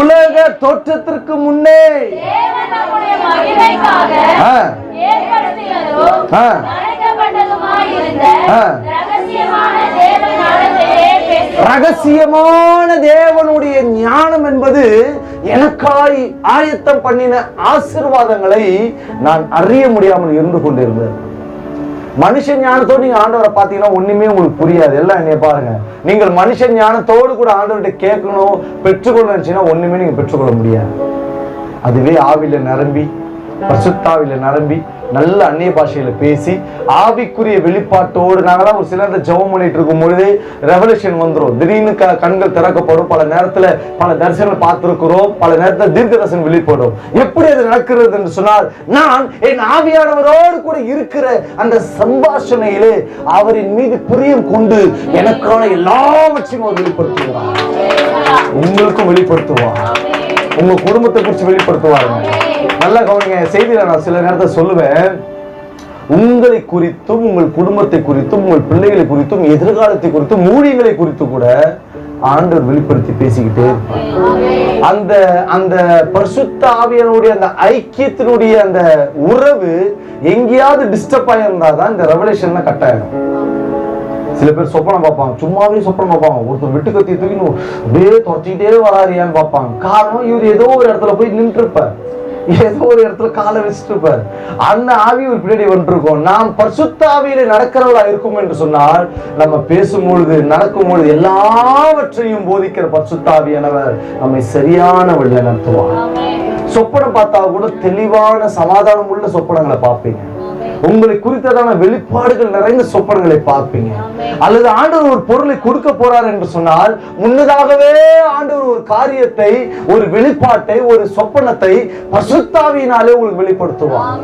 உலக தோற்றத்திற்கு முன்னே ரகசியமான தேவனுடைய ஞானம் என்பது எனக்காய் ஆயத்தம் பண்ணின ஆசீர்வாதங்களை நான் அறிய முடியாமல் இருந்து கொண்டிருந்தேன். மனுஷன் ஞானத்தோடு நீங்க ஆண்டவரை பார்த்தீங்கன்னா ஒண்ணுமே உங்களுக்கு புரியாது. எல்லாம் என்னைய பாருங்க, நீங்கள் மனுஷன் ஞானத்தோடு கூட ஆண்டவர்கிட்ட கேட்கணும், பெற்றுக்கொள்ள நினைச்சீங்கன்னா ஒண்ணுமே நீங்க பெற்றுக்கொள்ள முடியாது. அதுவே ஆவியில நிரம்பி, பரிசுத்தாவில நிரம்பி, நல்ல அந்நிய பாஷையில பேசி, ஆவிக்குரிய வெளிப்பாட்டோடு நாங்களாம் ஒரு சிலர் ஜெபம் பண்ணிட்டு இருக்கும் பொழுது ரெவல்யூஷன் வந்துடும். திடீர்னு கண்கள் திறக்கப்படும். பல நேரத்துல பல தரிசனங்கள் பார்த்திருக்கிறோம். பல நேரத்துல தீர்க்க தரிசனம் வெளிப்படும். எப்படி அது நடக்கிறது என்று சொன்னால், நான் என் ஆவியானவரோடு கூட இருக்கிற அந்த சம்பாஷணையிலே அவரின் மீது பிரியம் கொண்டு எனக்கான எல்லாவற்றையும் அவர் வெளிப்படுத்துவார். உங்களுக்கும் வெளிப்படுத்துவார். உங்க குடும்பத்தை குறித்து வெளிப்படுத்துவாருங்க. நல்லா கவனிங்க. செய்தியில நான் சில நேரத்தை சொல்லுவேன், உங்களை குறித்தும், உங்கள் குடும்பத்தை குறித்தும், உங்கள் பிள்ளைகளை குறித்தும், எதிர்காலத்தை குறித்தும், ஊழியங்களை குறித்து கூட ஆண்டவர் வெளிப்படுத்தி பேசிக்கிட்டே இருப்பார். அந்த பரிசுத்த ஆவியானுடைய அந்த ஐக்கியத்தினுடைய அந்த உறவு எங்கேயாவது டிஸ்டர்ப் ஆயிருந்தாதான் இந்த ரெவலேஷன்லாம் கட் ஆயிடும். சில பேர் சொப்பனம் பார்ப்பாங்க, சும்மாவே சொப்பனம் பார்ப்பாங்க. ஒருத்தர் வெட்டு கத்தி தூக்கணும் அப்படியே துரத்திக்கிட்டே வராரியான்னு பார்ப்பாங்க. காரணம், இவர் ஏதோ ஒரு இடத்துல போய் நின்று இருப்பார், ஏதோ ஒரு இடத்துல காலை வச்சுட்டு இருப்பார். அந்த ஆவி ஒரு பின்னாடி வந்துருக்கோம். நாம் பரிசுத்த ஆவியில நடக்கிறவளா இருக்கும் என்று சொன்னால், நம்ம பேசும்பொழுது, நடக்கும் பொழுது எல்லாவற்றையும் போதிக்கிற பரிசுத்த ஆவியானவர் நம்மை சரியான வழியில நடத்துவார். சொப்பனம் பார்த்தா கூட தெளிவான சமாதானம் உள்ள சொப்பனங்களை பார்ப்பீங்க. உங்களை குறித்ததான வெளிப்பாடுகள் நிறைந்த சொப்பனங்களை பார்ப்பீங்க. அல்லது ஆண்டவர் ஒரு பொருளை கொடுக்க போறார் என்று சொன்னால், முன்னதாகவே ஆண்டவர் ஒரு காரியத்தை, ஒரு வெளிப்பாட்டை, ஒரு சொப்பனத்தை பரிசுத்த ஆவியினாலே உங்களுக்கு வெளிப்படுத்துவார்.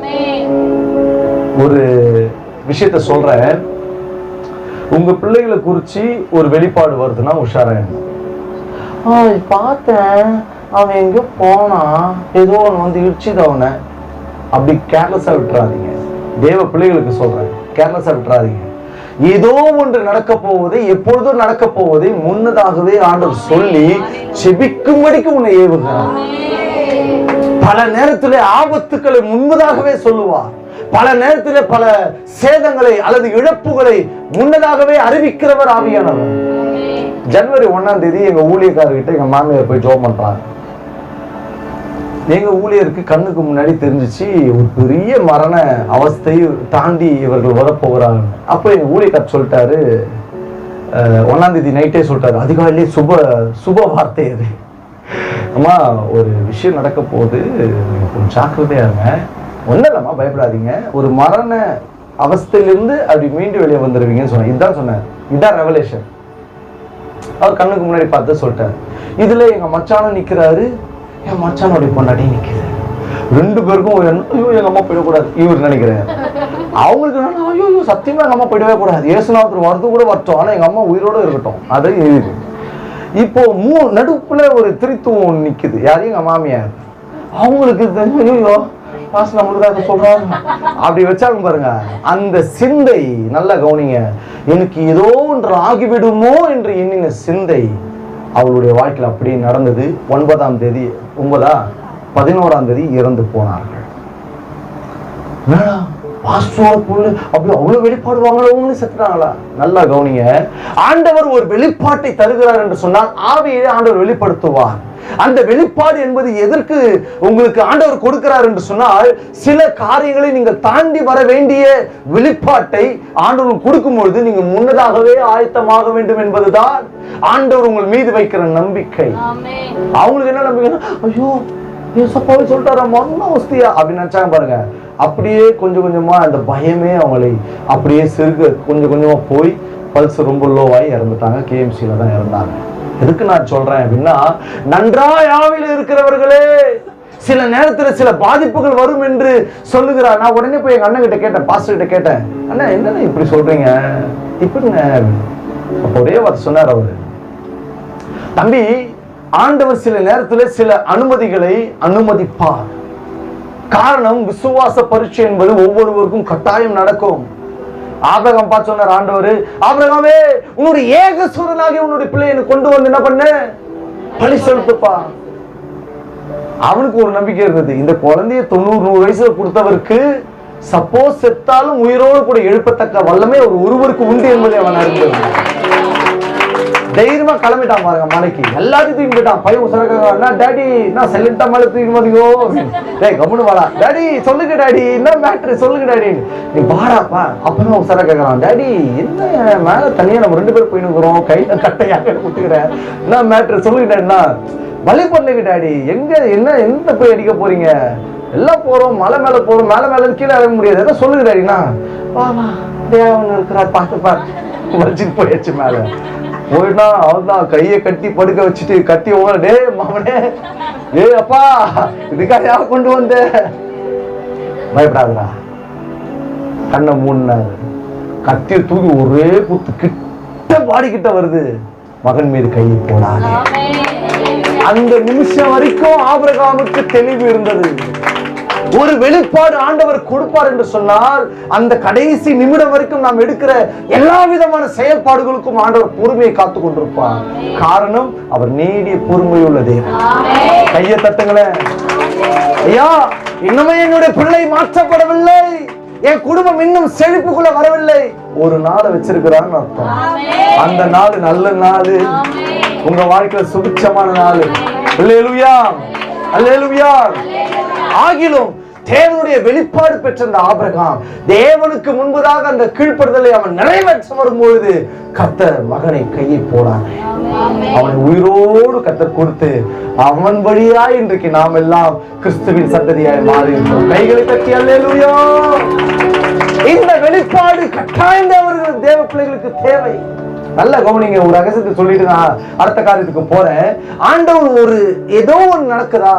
ஒரு விஷயத்தை சொல்றேன். உங்க பிள்ளைகளை குறிச்சு ஒரு வெளிப்பாடு வருதுன்னா உஷாரா பார்த்தேன், அவன் எங்க போனா, ஏதோ ஒன்று வந்து இடிச்சுது அவனை, அப்படி கேர்லெஸ்ஸா விட்டுறாதீங்க. தேவ பிள்ளைகளுக்கு சொல்றேன், கேர்லெஸ்ஸா விட்டுறாதீங்க. ஏதோ ஒன்று நடக்க போவதை, எப்பொழுதும் நடக்க போவதை முன்னதாகவே ஆண்டவர் சொல்லி செபிக்கும்படிக்கு உன்னை ஏவுகிறார். பல நேரத்தில் ஆபத்துக்களை முன்பதாகவே சொல்லுவார். பல நேரத்தில் பல சேதங்களை அல்லது இழப்புகளை முன்னதாகவே அறிவிக்கிறவர் ஆவியானவர். ஜனவரி 1ஆம் தேதி எங்க ஊழியக்காரர்கிட்ட எங்க மாமியார் போய் ஜெபம் பண்றாங்க. எங்க ஊழியருக்கு கண்ணுக்கு முன்னாடி தெரிஞ்சிச்சு, ஒரு பெரிய மரண அவஸ்தையை தாண்டி இவர்கள் வரப்போகிறாங்க. அப்போ எங்க ஊழியக்காரர் சொல்லிட்டாரு, 1ஆம் தேதி நைட்டே சொல்லிட்டாரு, அதிகாலையிலே சுப வார்த்தை அது. அம்மா, ஒரு விஷயம் நடக்க போகுது, கொஞ்சம் ஜாக்கிரதையா இருங்க. ஒன்றும் இல்லைம்மா, பயப்படாதீங்க, ஒரு மரண அவஸ்தையிலிருந்து அப்படி மீண்டு வெளியே வந்துடுவீங்கன்னு சொன்னேன். இதுதான் சொன்னார். இதுதான் ரெவலேஷன். அவர் கண்ணுக்கு முன்னாடி பார்த்து சொல்லிட்டார். இதுல எங்க மச்சானும் நிக்கிறாரு, என் மச்சானுடைய பொண்டாட்டி நிக்குது. ரெண்டு பேருக்கும் ஒரு ஐயோ எங்க அம்மா போயிடக்கூடாது இவர் நினைக்கிறேன். அவங்களுக்கு ஐயோ சத்தியமா எங்க அம்மா போயிடவே கூடாது, ஏசுநாதர் வரது கூட வரட்டும், ஆனா எங்க அம்மா உயிரோட இருக்கட்டும். அது இருக்கு. இப்போ நடுப்புல ஒரு திருத்துவம் நிக்குது. யாரையும் எங்க மாமியார். அவங்களுக்கு ஐயோ பாஸ் நம்மளுக்கு சொல்றாங்க, அப்படி வச்சாங்க பாருங்க. அந்த சிந்தை நல்லா கவனிங்க. எனக்கு ஏதோ ஒன்று ஆகிவிடுமோ என்று எண்ணின சிந்தை அவளுடைய வாழ்க்கையில் அப்படி நடந்தது. 9ஆம் தேதி 11ஆம் தேதி இறந்து போனார்கள். அப்படி அவ்வளவு வெளிப்பாடுவாங்களோ செத்துறாங்களா? நல்லா கவனிங்க. ஆண்டவர் ஒரு வெளிப்பாட்டை தருகிறார் என்று சொன்னால் ஆவியை ஆண்டவர் வெளிப்படுத்துவார். அந்த வெளிப்பாடு என்பது எதற்கு உங்களுக்கு ஆண்டவர் கொடுக்கிறார் என்று சொன்னால், சில காரியங்களை நீங்கள் தாண்டி வர வேண்டிய வெளிப்பாட்டை ஆண்டவர் கொடுக்கும் பொழுது நீங்க முன்னதாகவே ஆயத்தமாக வேண்டும் என்பதுதான் ஆண்டவர் உங்கள் மீது வைக்கிற நம்பிக்கை. அவங்களுக்கு என்ன நம்பிக்கைன்னா, ஐயோ ஏசப்பாவே சொல்லிட்டாரா மரண அவஸ்தையா அப்படின்னு நினைச்சாங்க பாருங்க. அப்படியே கொஞ்சம் கொஞ்சமா அந்த பயமே அவங்களை அப்படியே சிறுக கொஞ்சம் கொஞ்சமா போய் பல்ஸ் ரொம்ப லோவாகி இறந்துட்டாங்க. கேஎம்சியில தான் இறந்தாங்க. எதுக்கு நான் சொல்றேன் அப்படின்னா, நன்றாய் ஆவியில் இருக்கிறவர்களே சில நேரத்தில் சில பாதிப்புகள் வரும் என்று சொல்லுகிறார். நான் உடனே போய் எங்க அண்ணன் கிட்ட கேட்டேன், பாஸ்டர் கிட்ட கேட்டேன், அண்ணா என்னன்னு இப்படி சொல்றீங்க இப்படிங்க? அப்ப ஒரே வார்த்தை சொன்னார் அவரு, தம்பி ஆண்டவர் சில நேரத்தில் சில அனுமதிகளை அனுமதிப்பார். காரணம், விசுவாச பரீட்சை என்பது ஒவ்வொருவருக்கும் கட்டாயம் நடக்கும். ஆபிரகாம் பார்த்து சொன்னார் ஆண்டவர், ஆபிரகாமே உன்னுடைய ஏகசுரனாகி உன்னுடைய பிள்ளையை கொண்டு வந்து என்ன பண்ண, பலி செலுத்துப்பா. அவனுக்கு ஒரு நம்பிக்கை இருந்தது, இந்த குழந்தைய 90-100 வயசுல கொடுத்தவருக்கு சப்போஸ் செத்தாலும் உயிரோடு கூட எழுப்பத்தக்க வல்லமை ஒருவருக்கு உண்டு என்பதை அவன் அறிந்திருந்தான். தைரியமா கிளம்பிட்டான் பாருங்க மலைக்கு. எல்லாத்தையும் தூக்கி போயிட்டான். பையன் உசரக்காரன், டாடி நான் சைலண்டா மேல தூக்கி மாதிரியோ, டேய் கம்முனு வாடா டாடி, சொல்லுங்க டாடி என்ன மேட்ரு சொல்லுங்க டாடி, நீ வாடாப்பா. அப்பதான் உசர கேட்கறான், டாடி என்ன மேல தனியா நம்ம 2 பேர் போயினுக்கிறோம், கையில கட்டையாக குத்துக்கிறேன், என்ன மேட்ரு சொல்லுங்க டாடினா, வழி பண்ணுங்க டாடி, எங்க என்ன எந்த போய் அடிக்க போறீங்க, எல்லாம் போறோம் மலை மேல போறோம், மேல மேல கீழே இறங்க முடியாது, எதாவது சொல்லுங்க டாடினா, வாமா தேவன் இருக்கிறார் பார்த்துப்பா. வலிச்சுட்டு போயாச்சு மேல போயிட்டா. அவன்தான் கையை கட்டி படுக்க வச்சுட்டு கட்டி ஓட, டே மாமனே ஏ அப்பா இதுக்காக யார் கொண்டு வந்த, பயப்படாதடா. கண்ணை மூடினாரு, கத்திய தூக்கி ஒரே குத்து கிட்ட பாடிக்கிட்ட வருது, மகன் மீது கையை போடாதே. அந்த நிமிஷம் வரைக்கும் ஆபிரகாமுக்கு தெளிவு இருந்தது. ஒரு வெளிப்பாடு ஆண்டவர் கொடுப்பார் என்று சொன்னால் அந்த கடைசி நிமிடம் வரைக்கும் நாம் எடுக்கிற எல்லா விதமான செயல்பாடுகளுக்கும் ஆண்டவர் பொறுமையை காத்து கொண்டிருப்பார். காரணம், அவர் நீடிய பொறுமையுள்ள தேவன். கையை தட்டுங்களேன். ஐயா, இன்னுமே என்னுடைய பிள்ளை மாற்றப்படவில்லை, என் குடும்பம் இன்னும் செழிப்புக்குள்ள வரவில்லை, ஒரு நாளை வச்சிருக்கிறான்னு அர்த்தம். அந்த நாள் நல்ல நாள், உங்க வாழ்க்கையில சுபிட்சமான நாள். அல்லேலூயா அல்லேலூயா. ஆகிலும் தேவனுடைய வெளிப்பாடு பெற்ற அந்த ஆபிரகாம் தேவனுக்கு முன்பதாக அந்த கீழ்ப்படுதலை அவன் நிறைவேற்ற வரும்பொழுது கர்த்தர் மகனை கையை போடானே, அவனை உயிரோடு கர்த்தர் கொடுத்து அவன் வழியா இன்றைக்கு நாம் எல்லாம் கிறிஸ்துவின் சந்ததியாய் மாறி இருக்கிறோம். கைகளை தட்டி அல்லேலூயா. இந்த வெளிப்பாடு கட்டாயம் தேவ பிள்ளைகளுக்கு தேவை. நல்ல கவனிங்க, ஒரு ரகசியத்தை சொல்லிட்டு நான் அடுத்த காரியத்துக்கு போறேன். ஆண்டவர் ஏதோ ஒன்று நடக்குதா,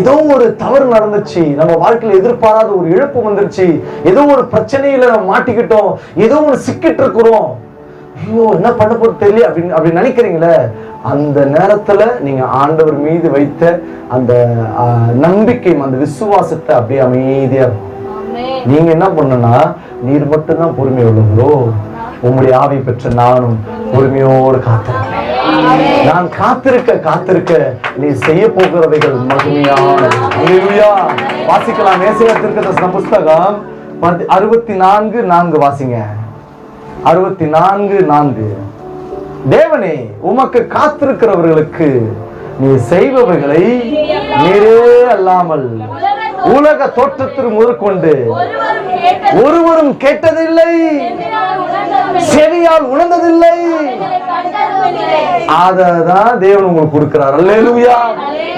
ஏதோ ஒரு தவறு நடந்துச்சு, நம்ம வாழ்க்கையில எதிர்பாராத ஒரு இழப்பு வந்துருச்சு, ஏதோ ஒரு பிரச்சனையில நம்ம மாட்டிக்கிட்டோம், ஏதோ ஒரு சிக்கிட்டு இருக்கிறோம், ஐயோ என்ன பண்ண போறது தெரியல அப்படி நினைக்கிறீங்களே, அந்த நேரத்துல நீங்க ஆண்டவர் மீது வைத்த அந்த நம்பிக்கை, அந்த விசுவாசத்தை அப்படியே அமைதியா நீங்க என்ன பண்ணனா, நீர் மட்டும்தான் பொறுமை உள்ளவரோ, உங்களுடைய ஆவி பெற்ற நானும் பொறுமையோடு காத்திருக்கிறேன். நான் காத்திருக்க நீ செய்ய போகிறவைகள் மகிமையான. வாசிக்கலாம் ஏசாயா தீர்க்கதரிசன புஸ்தகம் 64:4 வாசிங்க. 64:4. தேவனே, உமக்கு காத்திருக்கிறவர்களுக்கு நீ செய்பவைகளை நீரே அல்லாமல் உலக தோற்றத்தில் முதற்கொண்டு ஒருவரும் கேட்டதில்லை, செவியால் உணர்ந்ததில்லை. அததான் தேவன் உங்களுக்கு கொடுக்கிறார். அல்லேலூயா.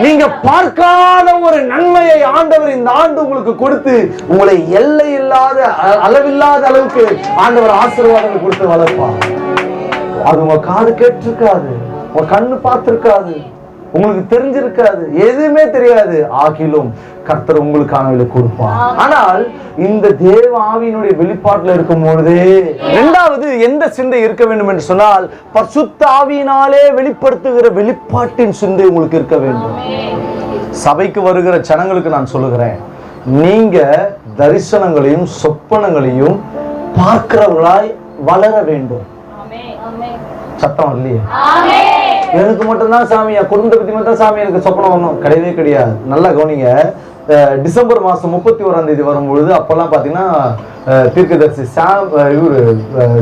நீங்க பார்க்காத ஒரு நன்மையை ஆண்டவர் இந்த ஆண்டு உங்களுக்கு கொடுத்து உங்களை எல்லை இல்லாத அளவில்லாத அளவுக்கு ஆண்டவர் ஆசீர்வாதங்கள் கொடுத்து வளர்ப்பார். அது உங்க காது கேட்டிருக்காது, உங்க கண்ணு பார்த்திருக்காது, உங்களுக்கு தெரிஞ்சிருக்காது, எதுவுமே தெரியாது. ஆகிலும் கர்த்தர் உங்களுக்கான கொடுப்பார். ஆனால் இந்த தேவ ஆவியினுடைய வெளிப்பாட்டுல இருக்கும் பொழுதே இரண்டாவது எந்த சிந்தை இருக்க வேண்டும் என்று சொன்னால், பரிசுத்த ஆவியினாலே வெளிப்படுத்துகிற வெளிப்பாட்டின் சிந்தை உங்களுக்கு இருக்க வேண்டும். சபைக்கு வருகிற ஜனங்களுக்கு நான் சொல்லுகிறேன், நீங்க தரிசனங்களையும் சொப்பனங்களையும் பார்க்கிறவர்களாய் வளர வேண்டும். சத்தம் இல்லையே, எனக்கு மட்டும்தான் சாமி, என் குடும்பத்தை பத்தி மட்டும் சாமி எனக்கு சொப்பனம் வரணும், கிடையவே கிடையாது. நல்லா கவனிங்க. டிசம்பர் மாசம் 31ஆம் தேதி வரும்பொழுது அப்பெல்லாம் பாத்தீங்கன்னா தீர்க்கதரிசி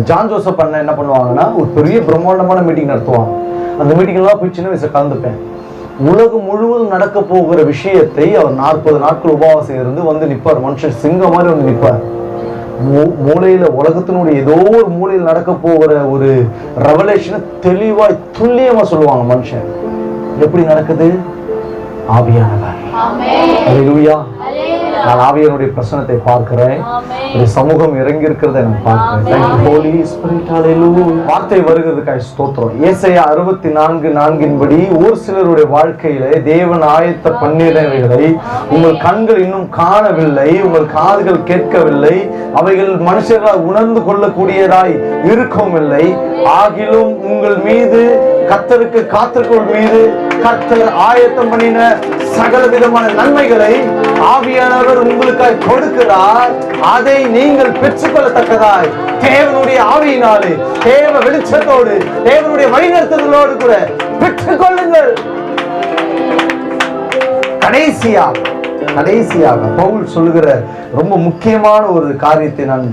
ஜான் ஜோசப் அண்ணன் என்ன பண்ணுவாங்கன்னா ஒரு பெரிய பிரம்மாண்டமான மீட்டிங் நடத்துவாங்க. அந்த மீட்டிங்லாம் போய் சின்ன வயசுல கலந்துப்பேன். உலகம் முழுவதும் நடக்க போகிற விஷயத்தை அவர் 40 நாட்கள் உபவாசம் இருந்து வந்து நிற்பார். மனுஷன் சிங்கம் மாதிரி வந்து நிற்பார். மூலையில உலகத்தினுடைய ஏதோ ஒரு மூலையில் நடக்க போகிற ஒரு ரெவலேஷனை தெளிவாய் துல்லியமா சொல்லுவாங்க. மனுஷன் எப்படி நடக்குது? ஆவியானவர். அல்லேலூயா. நான் ஆவியானுடைய பிரசனத்தை பார்க்கிறேன். ஒரு சமூகம் இறங்கி இருக்கிறதை நான் பார்க்கிறேன். Thank you, Holy Spirit. Hallelujah. வார்த்தை வருகிறதுக்காக ஸ்தோத்திரம். ஏசாயா 64:4 ஒரு சிலருடைய வாழ்க்கையிலே தேவன் ஆயத்த பண்ணினவைகளை உங்கள் கண்கள் இன்னும் காணவில்லை, உங்கள் காதுகள் கேட்கவில்லை, அவைகள் மனுஷர்களால் உணர்ந்து கொள்ளக்கூடியதாய் இருக்கவும் இல்லை. ஆகிலும் உங்கள் மீது கர்த்தருக்கு காத்திருக்கும் மீது கர்த்தர் ஆயத்தம் பண்ணின சகல விதமான நன்மைகளை ஆவியானவர் உங்களுக்காய் கொடுக்கிறார். அதை நீங்கள் பெற்றுக்கொள்ளத்தக்கதாய் தேவனுடைய ஆவியினாலே, தேவ வெளிச்சத்தோடு, தேவனுடைய வழிநடத்துதலோடு கூட பெற்றுக்கொள்ளுங்கள். கடைசியாக பவுல் சொல்லுகிற ரொம்ப முக்கியமான ஒரு காரியத்தை நான்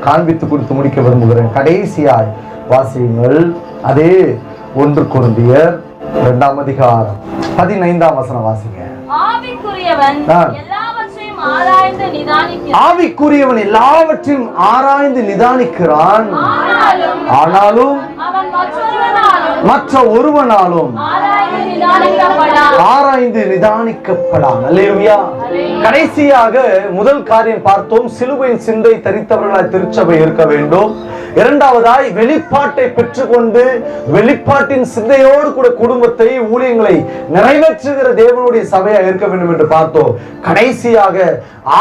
காண்பித்து கொடுத்து முடிக்க விரும்புகிறேன். கடைசியாய் வாசியுங்கள். அதே 1 கொரிந்தியர் 2:15 வாசிங்க. ஆவிக்குரியவன் எல்லாவற்றையும் ஆராய்ந்து நிதானிக்கிறான். ஆனாலும் மற்ற ஒருவனாலும் ஆராய்ந்து நிதானிக்கப்படான். அல்லேலூயா. கடைசியாக முதல் காரியம் பார்த்தோம், சிலுவையின் சிந்தை தரித்தவர்களாய் திருச்சபை இருக்க வேண்டும். இரண்டாவதாய் வெளிப்பாட்டை பெற்றுக்கொண்டு வெளிப்பாட்டின் சிந்தையோடு கூட குடும்பத்தை, ஊழியங்களை நிறைவேற்றுகிற தேவனுடைய சபையா இருக்க வேண்டும் என்று பார்த்தோம். கடைசியாக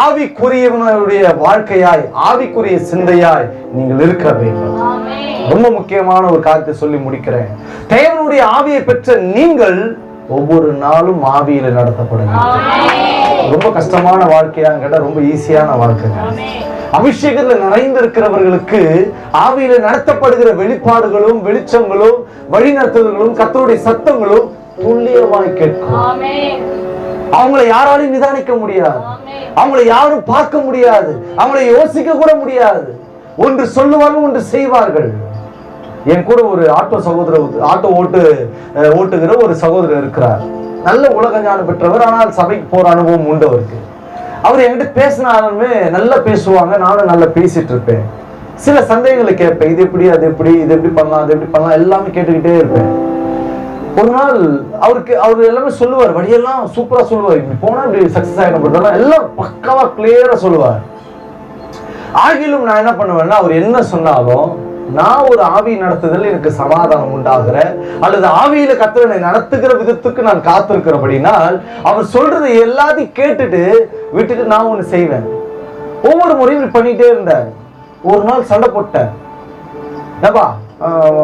ஆவிக்குரியவனுடைய வாழ்க்கையாய், ஆவிக்குரிய சிந்தையாய் நீங்கள் இருக்க வேண்டும். ரொம்ப முக்கியமான ஒரு காரியத்தை சொல்லி முடிக்கிறேன். தேவனுடைய ஆவியை பெற்ற நீங்கள் ஒவ்வொரு நாளும் ஆவியில நடத்தப்படுங்க. ரொம்ப கஷ்டமான வாழ்க்கையா கேட்டா ரொம்ப ஈஸியான வாழ்க்கை. அபிஷேகத்தில் நிறைந்திருக்கிறவர்களுக்கு ஆவியில நடத்தப்படுகிற வெளிப்பாடுகளும் வெளிச்சங்களும் வழிநடத்துதல்களும் கர்த்தருடைய சத்தங்களும் துல்லியமாய் கேட்கும். அவங்களை யாராலையும் நிதானிக்க முடியாது, அவங்களை யாரும் பார்க்க முடியாது, அவங்களை யோசிக்க கூட முடியாது. ஒன்று சொல்லுவார்கள், ஒன்று செய்வார்கள். என் கூட ஒரு ஆட்டோ ஓட்டுகிற ஒரு சகோதரர் இருக்கிறார். நல்ல உலக ஞானம் பெற்றவர், ஆனால் சபைக்கு போற அனுபவம் உண்டு அவருக்கு. அவர் என்கிட்ட பேசினாலுமே நல்லா பேசுவாங்க, நானும் நல்லா பேசிட்டு இருப்பேன். சில சந்தேகங்களை கேட்பேன், இது எப்படி, அது எப்படி, இது எப்படி பண்ணலாம், அது எப்படி பண்ணலாம், எல்லாமே கேட்டுக்கிட்டே இருப்பேன். ஒரு நாள் அவர் எல்லாமே சொல்லுவார், வழியெல்லாம் சூப்பரா சொல்லுவார். இப்படி போனா இப்படி சக்சஸ் ஆகிடும், எல்லாம் பக்காவா கிளியரா சொல்லுவார். ஆகிலும் நான் என்ன பண்ணுவேன்னா, அவர் என்ன சொன்னாலும் நான் ஒரு ஆவி நடத்துதல் எனக்கு சமாதானம் உண்டாகிற அல்லது ஆவியில கர்த்தரை நடத்துகிற விதத்துக்கு நான் காத்திருக்கிறபடினால் அவர் சொல்றது எல்லாத்தையும் கேட்டுட்டு விட்டுட்டு நான் ஒண்ணு செய்வேன். ஒவ்வொரு முறையும் பண்ணிட்டே இருந்தேன். ஒரு நாள் சண்டை போட்டேன். ஏப்பா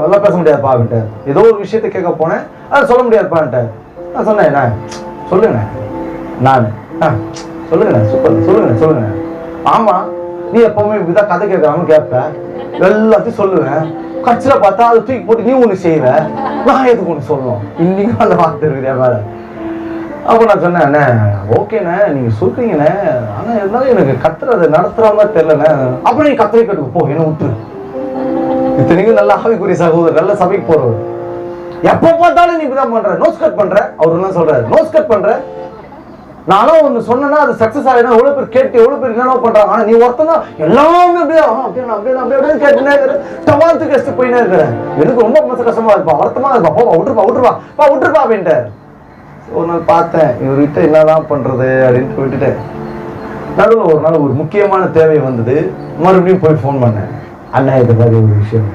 எல்லாம் பேச முடியாதுப்பா விட்ட, ஏதோ ஒரு விஷயத்த கேட்க போனேன், அதை சொல்ல முடியாதுப்பான்ட்ட. நான் சொன்னேன், சொல்லுங்க நான் சொல்லுங்க சூப்பர் சொல்லுங்க. ஆமா, நீ எப்பவுமே இப்படிதான் கதை கேட்கறாம கேட்ப, எல்லாத்தையும் சொல்லுவேன். கட்சியில பார்த்தா அதை தூக்கி போட்டு நீ ஒண்ணு செய்வ, நான் எதுக்கு ஒண்ணு சொல்லணும்? இன்னைக்கும் அந்த வார்த்தை இருக்குது மேல. அப்போ நான் சொன்னேன், ஓகேண்ணே நீங்க சொல்றீங்கண்ணே, ஆனா இருந்தாலும் எனக்கு கத்துறதை நடத்துற மாதிரி தெரியலண்ணே. அப்ப நீ கத்திரை கட்டுக்கு போ, என்ன விட்டுரு. இத்தனைக்கும் நல்ல ஆவிக்குரிய சகோதரர், நல்ல சபைக்கு போறவர். எப்ப பார்த்தாலும் நீ இப்படிதான் பண்ற, நோஸ் கட் பண்ற. அவரு என்ன சொல்றாரு, நோஸ் கட் பண்ற. நானும் ஒண்ணு சொன்னா அது சக்சஸ் ஆகிடும், எவ்வளவு பேர் கேட்டு எவ்வளவு பேர் என்ன பண்றாங்க. ஆனா நீ ஒருத்தனா எல்லாமே அப்படியே அப்படியே கேட்டுனே இருக்கிற, டமாத்துக்கு எடுத்து போயினே இருக்கிற. எனக்கு ரொம்ப மனசு கஷ்டமா இருப்பா, வருத்தமா இருப்பா. போப்பா விட்டுருப்பா அப்படின்ட்டு. ஒரு நாள் பார்த்தேன், இவர்கிட்ட என்னதான் பண்றது அப்படின்னு விட்டுட்டேன். நடுவில் ஒரு நாள் ஒரு முக்கியமான தேவை வந்தது. மறுபடியும் போய் ஃபோன் பண்ணேன், அண்ணா இது மாதிரி ஒரு விஷயம்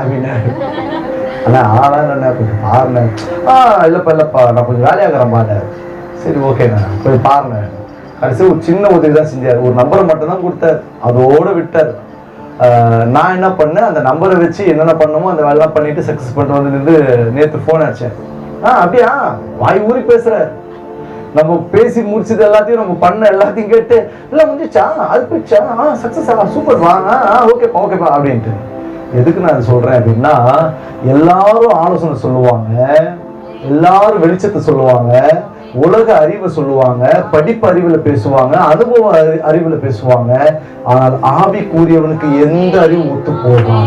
அப்படின்னு. அண்ணா ஆனா கொஞ்சம் பாருங்க. இல்லப்பா நான் கொஞ்சம் வேலையாகிறேன் பாட்டேன். சரி ஓகேண்ணா போய் பாருங்க. கடைசி ஒரு சின்ன உதவி தான் செஞ்சார். ஒரு நம்பரை மட்டும் தான் கொடுத்தார், அதோட விட்டார். நான் என்ன பண்ணேன், அந்த நம்பரை வச்சு என்னென்ன பண்ணமோ அந்த வேலைலாம் பண்ணிட்டு சக்சஸ் பண்ணிட்டு வந்து நின்று நேற்று ஃபோன் அடிச்சேன். அப்படியா வாய் ஊறி பேசுற, நம்ம பேசி முடிச்சது எல்லாத்தையும் நம்ம பண்ண எல்லாத்தையும் கேட்டு எல்லாம் முடிஞ்சிச்சா, அது போயிடுச்சா, சக்சஸ் சூப்பர் வாங்க, ஓகேப்பா அப்படின்ட்டு. எதுக்கு நான் சொல்றேன் அப்படின்னா, எல்லாரும் ஆலோசனை சொல்லுவாங்க, எல்லாரும் வெளிச்சத்தை சொல்லுவாங்க, உலக அறிவை சொல்லுவாங்க, படிப்பு அறிவுல பேசுவாங்க, அனுபவ அறிவுல பேசுவாங்க. ஆனால் ஆவி கூறியவனுக்கு எந்த அறிவு ஒத்து போகும்?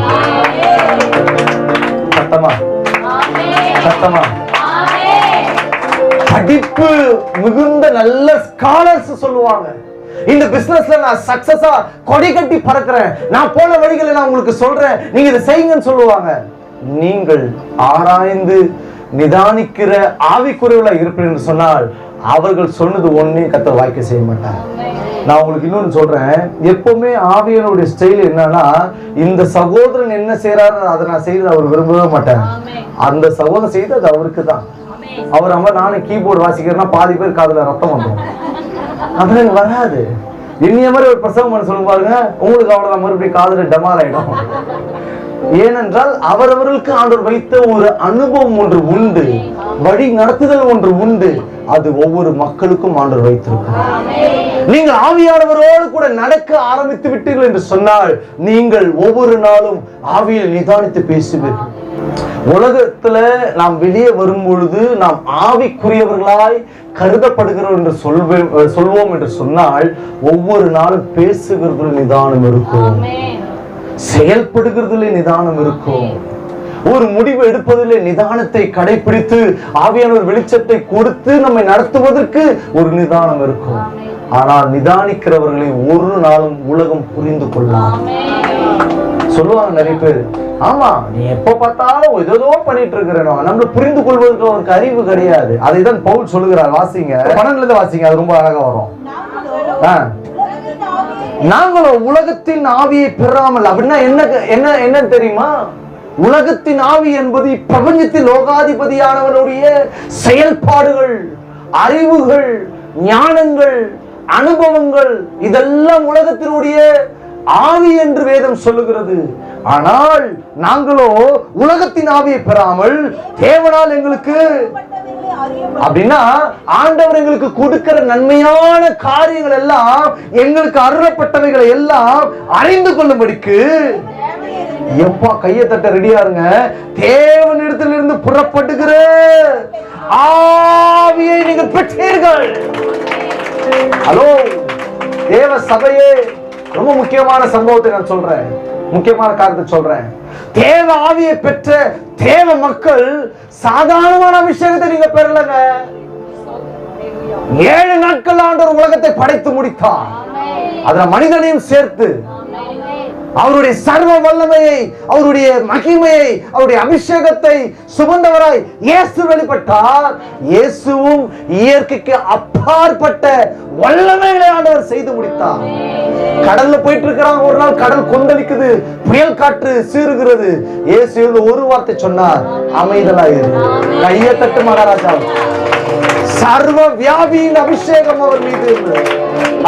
சத்தமா படிப்பு மிகுந்த நல்ல ஸ்காலர்ஸ் சொல்லுவாங்க, இந்த பிசினஸ்ல நான் சக்சஸா கொடி கட்டி பறக்கிறேன், நான் போன வழிகளை நான் உங்களுக்கு சொல்றேன், நீங்க இதை செய்யுங்கன்னு சொல்லுவாங்க. நீங்கள் ஆராய்ந்து நிதானிக்கிற ஆவிக்குரியவர்களா இருப்பீர்கள் என்று சொன்னால் அவர்கள் சொன்னது ஒன்னே கர்த்தர் வாய்க்க செய்ய மாட்டார். நான் உங்களுக்கு இன்னொன்னு சொல்றேன், எப்பவுமே ஆவியானவருடைய ஸ்டைல் என்னன்னா, இந்த சகோதரன் என்ன செய்யறாரு அதை நான் செய்யறது அவர் விரும்பவே மாட்டேன். அந்த சகோதரன் செய்து அது அவருக்கு தான். அவர் அம்மா நானே கீபோர்டு வாசிக்கிறேன்னா பாதி பேர் காதுல ரத்தம் வந்துடும். அதெல்லாம் வராது. என்னைய மாதிரி ஒரு பிரசவம் பண்ண சொல்லுங்க பாருங்க, உங்களுக்கு அவ்வளவுதான், மறுபடியும் காதுல டமால் ஆயிடும். ஏனென்றால் அவரவர்களுக்கு ஆண்டவர் வைத்த ஒரு அனுபவம் ஒன்று உண்டு, வழி நடத்துதல் ஒன்று உண்டு. அது ஒவ்வொரு மக்களுக்கும் ஆண்டவர் வைத்திருக்கிறார். நீங்கள் ஆவியானவரோடு கூட நடக்க ஆரம்பித்து விட்டீர்கள் என்று சொன்னால், நீங்கள் ஒவ்வொரு நாளும் ஆவியில் நிதானித்து பேசுவீர்கள். உலகத்துல நாம் வெளியே வரும் பொழுது நாம் ஆவிக்குரியவர்களாய் கருதப்படுகிறோம் என்று சொல்வோம் என்று சொன்னால், ஒவ்வொரு நாளும் பேசுகிறதுல நிதானம் இருக்கும், செயல்படுகிறதுல நிதானம் இருக்கும், ஒரு முடிவு எடுப்பதிலே நிதானத்தை கடைபிடித்து ஆவியானவர் வெளிச்சத்தை கொடுத்து நம்மை நடத்துவதற்கு ஒரு நிதானம் இருக்கும். ஆனால் நிதானிக்கிறவர்களை ஒரு நாளும் உலகம் புரிந்து கொள்ளலாம். சொல்லுவாங்க நிறைய பேர், ஆமா நீ எப்ப பார்த்தாலும் ஏதோ பண்ணிட்டு இருக்கிறேன், நம்மள புரிந்து கொள்வதற்கு அவருக்கு அறிவு கிடையாது. அதை தான் பவுல் சொல்லுகிறார். வாசிங்க, 12 வாசிங்க, அது ரொம்ப அழகா வரும். நாங்களும் உலகத்தின் ஆவியை பெறாமல், அப்படின்னா என்ன தெரியுமா? உலகத்தின் ஆவி என்பது பிரபஞ்சத்தின் லோகாதிபதியானவனுடைய செயல்பாடுகள், அறிவுகள், ஞானங்கள், அனுபவங்கள், இதெல்லாம் உலகத்தினுடைய ஆவி என்று வேதம் சொல்லுகிறது. ஆனால் நாங்களோ உலகத்தின் ஆவியை பெறாமல் தேவனால் எங்களுக்கு, அப்படின்னா ஆண்டவர் எங்களுக்கு கொடுக்கிற நன்மையான காரியங்கள் எல்லாம், எங்களுக்கு அருளப்பட்டவைகளை எல்லாம் அறிந்து கொள்ளும்படிக்கு, எப்பா கையை தட்ட ரெடியா இருங்க, தேவனிடத்திலிருந்து புறப்படுகிற ஆவியை நீங்கள் பெற்றீர்கள். ஹலோ தேவ சபையே, ரொம்ப முக்கியமான சம்பவத்தை நான் சொல்றேன், முக்கியமான காரியத்தை சொல்றேன். தேவ ஆவியை பெற்ற தேவ மக்கள் சாதாரணமான அபிஷேகத்தை நீங்க பெறலங்க. 7 நாட்கள் ஆண்டவர் உலகத்தை படைத்து முடித்தார், அதுல மனிதனையும் சேர்த்து. அவருடைய சர்வ வல்லமையை, அவருடைய மகிமையை, அவருடைய அபிஷேகத்தை சுமந்தவராய் இயேசு வெளிப்பட்டார். இயேசுவும் இயற்கைக்கு அப்பாற்பட்ட வல்லமைகளை ஆண்டவர் செய்து முடித்தார். கடல்ல போயிட்டு இருக்கிறாங்க, ஒரு நாள் கடல் கொந்தளிக்குது, புயல் காற்று சீறுகிறது. இயேசு ஒரு வார்த்தை சொன்னார், அமைதலாயிரு. கையை தட்டு மகாராஜா. சர்வ வியாபியின் அபிஷேகம் அவர் மீது இருந்தது.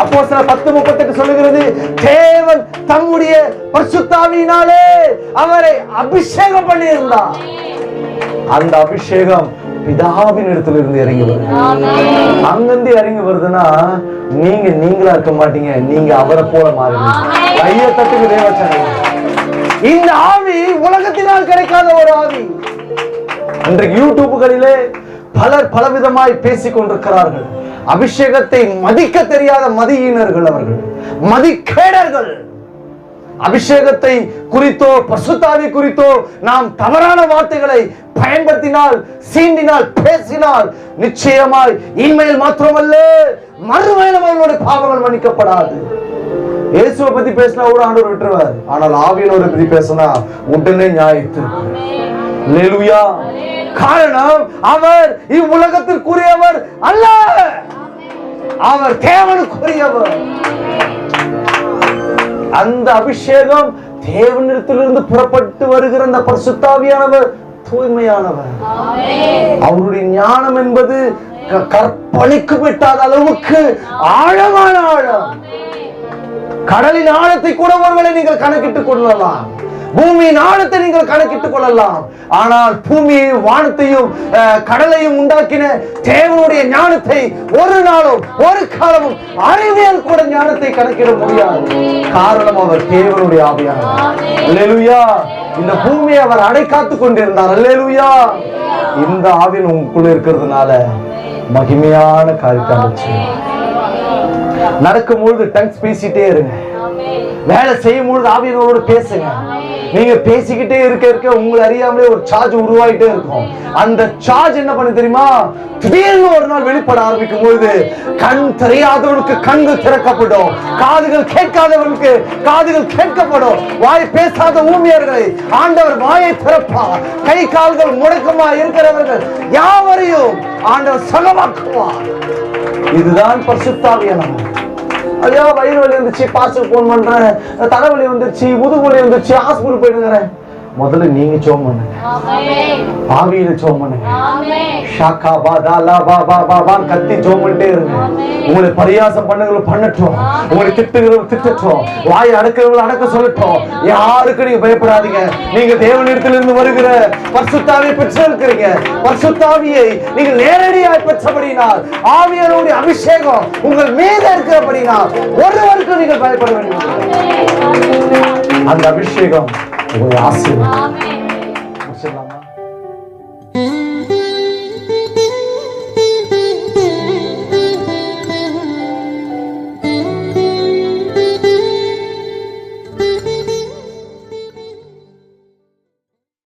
அப்போஸ்தலர் 10:38 சொல்லுகிறது, தேவன் தம்முடைய பரிசுத்த ஆவியினாலே அவரை அபிஷேகம் பண்ணி இருந்தார். அந்த அபிஷேகம் பிதாவின் இடத்துல இருந்து இறங்கி வருது. அங்கிருந்து இறங்கி வருதுன்னா நீங்களா இருக்க மாட்டீங்க, நீங்க அவரை போல மாறுங்க. கையை தட்டுக்கு தேவச்சனை. இந்த ஆவி உலகத்தினால் கிடைக்காத ஒரு ஆவி. இன்றைக்கு யூடியூப்களிலே பலர் பலவிதமாய் பேசிக் கொண்டிருக்கிறார்கள். அபிஷேகத்தை மதிக்க தெரியாத மதியினர்கள், அவர்கள் மதிக்கேடர்கள். அபிஷேகத்தை குறித்தோ பரிசுத்த ஆவி குறித்தோ நாம் தவறான வார்த்தைகளை பயன்படுத்தினால், சீண்டினால், பேசினால் நிச்சயமாய் இன்மையில் மாத்திரமல்ல மறுமையிலும் அவர்களுடைய பாவங்கள் மன்னிக்கப்படாது. இயேசுவை பத்தி பேசினா கூட ஆண்டவர் விட்டுருவார். ஆனால் ஆவியானவரை பத்தி பேசினா உடனே நியாயத்திற்கு. அல்லேலூயா. காரணம், அவர் இவ்வுலகத்திற்குரியவர் அல்ல, அவர் தேவனுக்குரியவர். அந்த அபிஷேகம் தேவனிடத்திலிருந்து புறப்பட்டு வருகிற அந்த பரிசுத்த ஆவியானவர் தூய்மையானவர். அவருடைய ஞானம் என்பது கற்பனைக்கு விட்டாத அளவுக்கு ஆழமான ஆழம். கடலின் ஆழத்தை கூட ஒருவேளை நீங்கள் கணக்கிட்டுக் கொள்ளலாம், பூமியின் ஆழத்தை நீங்கள் கணக்கிட்டுக் கொள்ளலாம். ஆனால் பூமியையும் வானத்தையும் கடலையும் உண்டாக்கின தேவனுடைய ஞானத்தை ஒரு நாளும் ஒரு காலமும் அறிவியல் கூட ஞானத்தை கணக்கிட முடியாது. காரணம், அவர் தேவனுடைய ஆவியானவர். அல்லேலூயா. இந்த பூமியை அவர் அடைக்காத்துக் கொண்டிருந்தார். அல்லேலூயா. இந்த ஆவியின் உங்களுக்குள்ள இருக்கிறதுனால மகிமையான காரியத்தை நடக்கும்பொழுது டங்ஸ் பேசிட்டே இருங்க. வேலை செய்யும் பொழுது ஆவியானவரோடு பேசுங்க. நீங்க பேசிக்கிட்டே இருக்க உங்களை அறியாமலே ஒரு சார்ஜ் உருவாயிட்டே இருக்கும். அந்த சார்ஜ் என்ன பண்ணு தெரியுமா? திடீர்னு ஒரு நாள் வெளிப்பட ஆரம்பிக்கும் பொழுது கண் தெரியாதவனுக்கு கண்கள் திறக்கப்படும், காதுகள் கேட்காதவனுக்கு காதுகள் கேட்கப்படும், வாய் பேசாத ஊமையர்களை ஆண்டவர் வாயை திறப்பார். கை கால்கள் முடக்கமா இருக்கிறவர்கள் யாவரையும் ஆண்டவர் சுகமாக்குவார். இதுதான் பரிசுத்த ஆவியானவர். ஐயா வயிறு வலி வந்துச்சு, பாஸ்டர் போன் பண்றேன், தலைவலி வந்துருச்சு, முதுகு வலி வந்துருச்சு, ஹாஸ்பிட்டல் போயிடுங்கிறேன். முதல்ல நீங்க ஜெபம் பண்ணுங்க, ஆவியில ஜெபம் பண்ணுங்க. ஷாக்கா பாதா லா பா பா பா பா கத்தி ஜெபம் பண்ணிட்டே இருங்க. உங்களை பரியாசம் பண்ணுறவங்க பண்ணட்டும், உங்களை திட்டுகிறவங்க திட்டட்டும், வாயை அடக்கிறவங்களை அடக்க சொல்லட்டும். யாருக்கு நீங்க பயப்படாதீங்க. நீங்க தேவனிடத்திலிருந்து வருகிற பரிசுத்தாவியை பெற்றிருக்கிறீங்க. பரிசுத்தாவியை நீங்கள் நேரடியாக பெற்றபடினால், ஆவியானவருடைய அபிஷேகம் உங்கள் மீது இருக்கிறபடினால் ஒருவருக்கு நீங்கள் பயப்பட வேண்டும். அந்த அபிஷேகம் உங்களை ஆசீர்வதிக்கும்.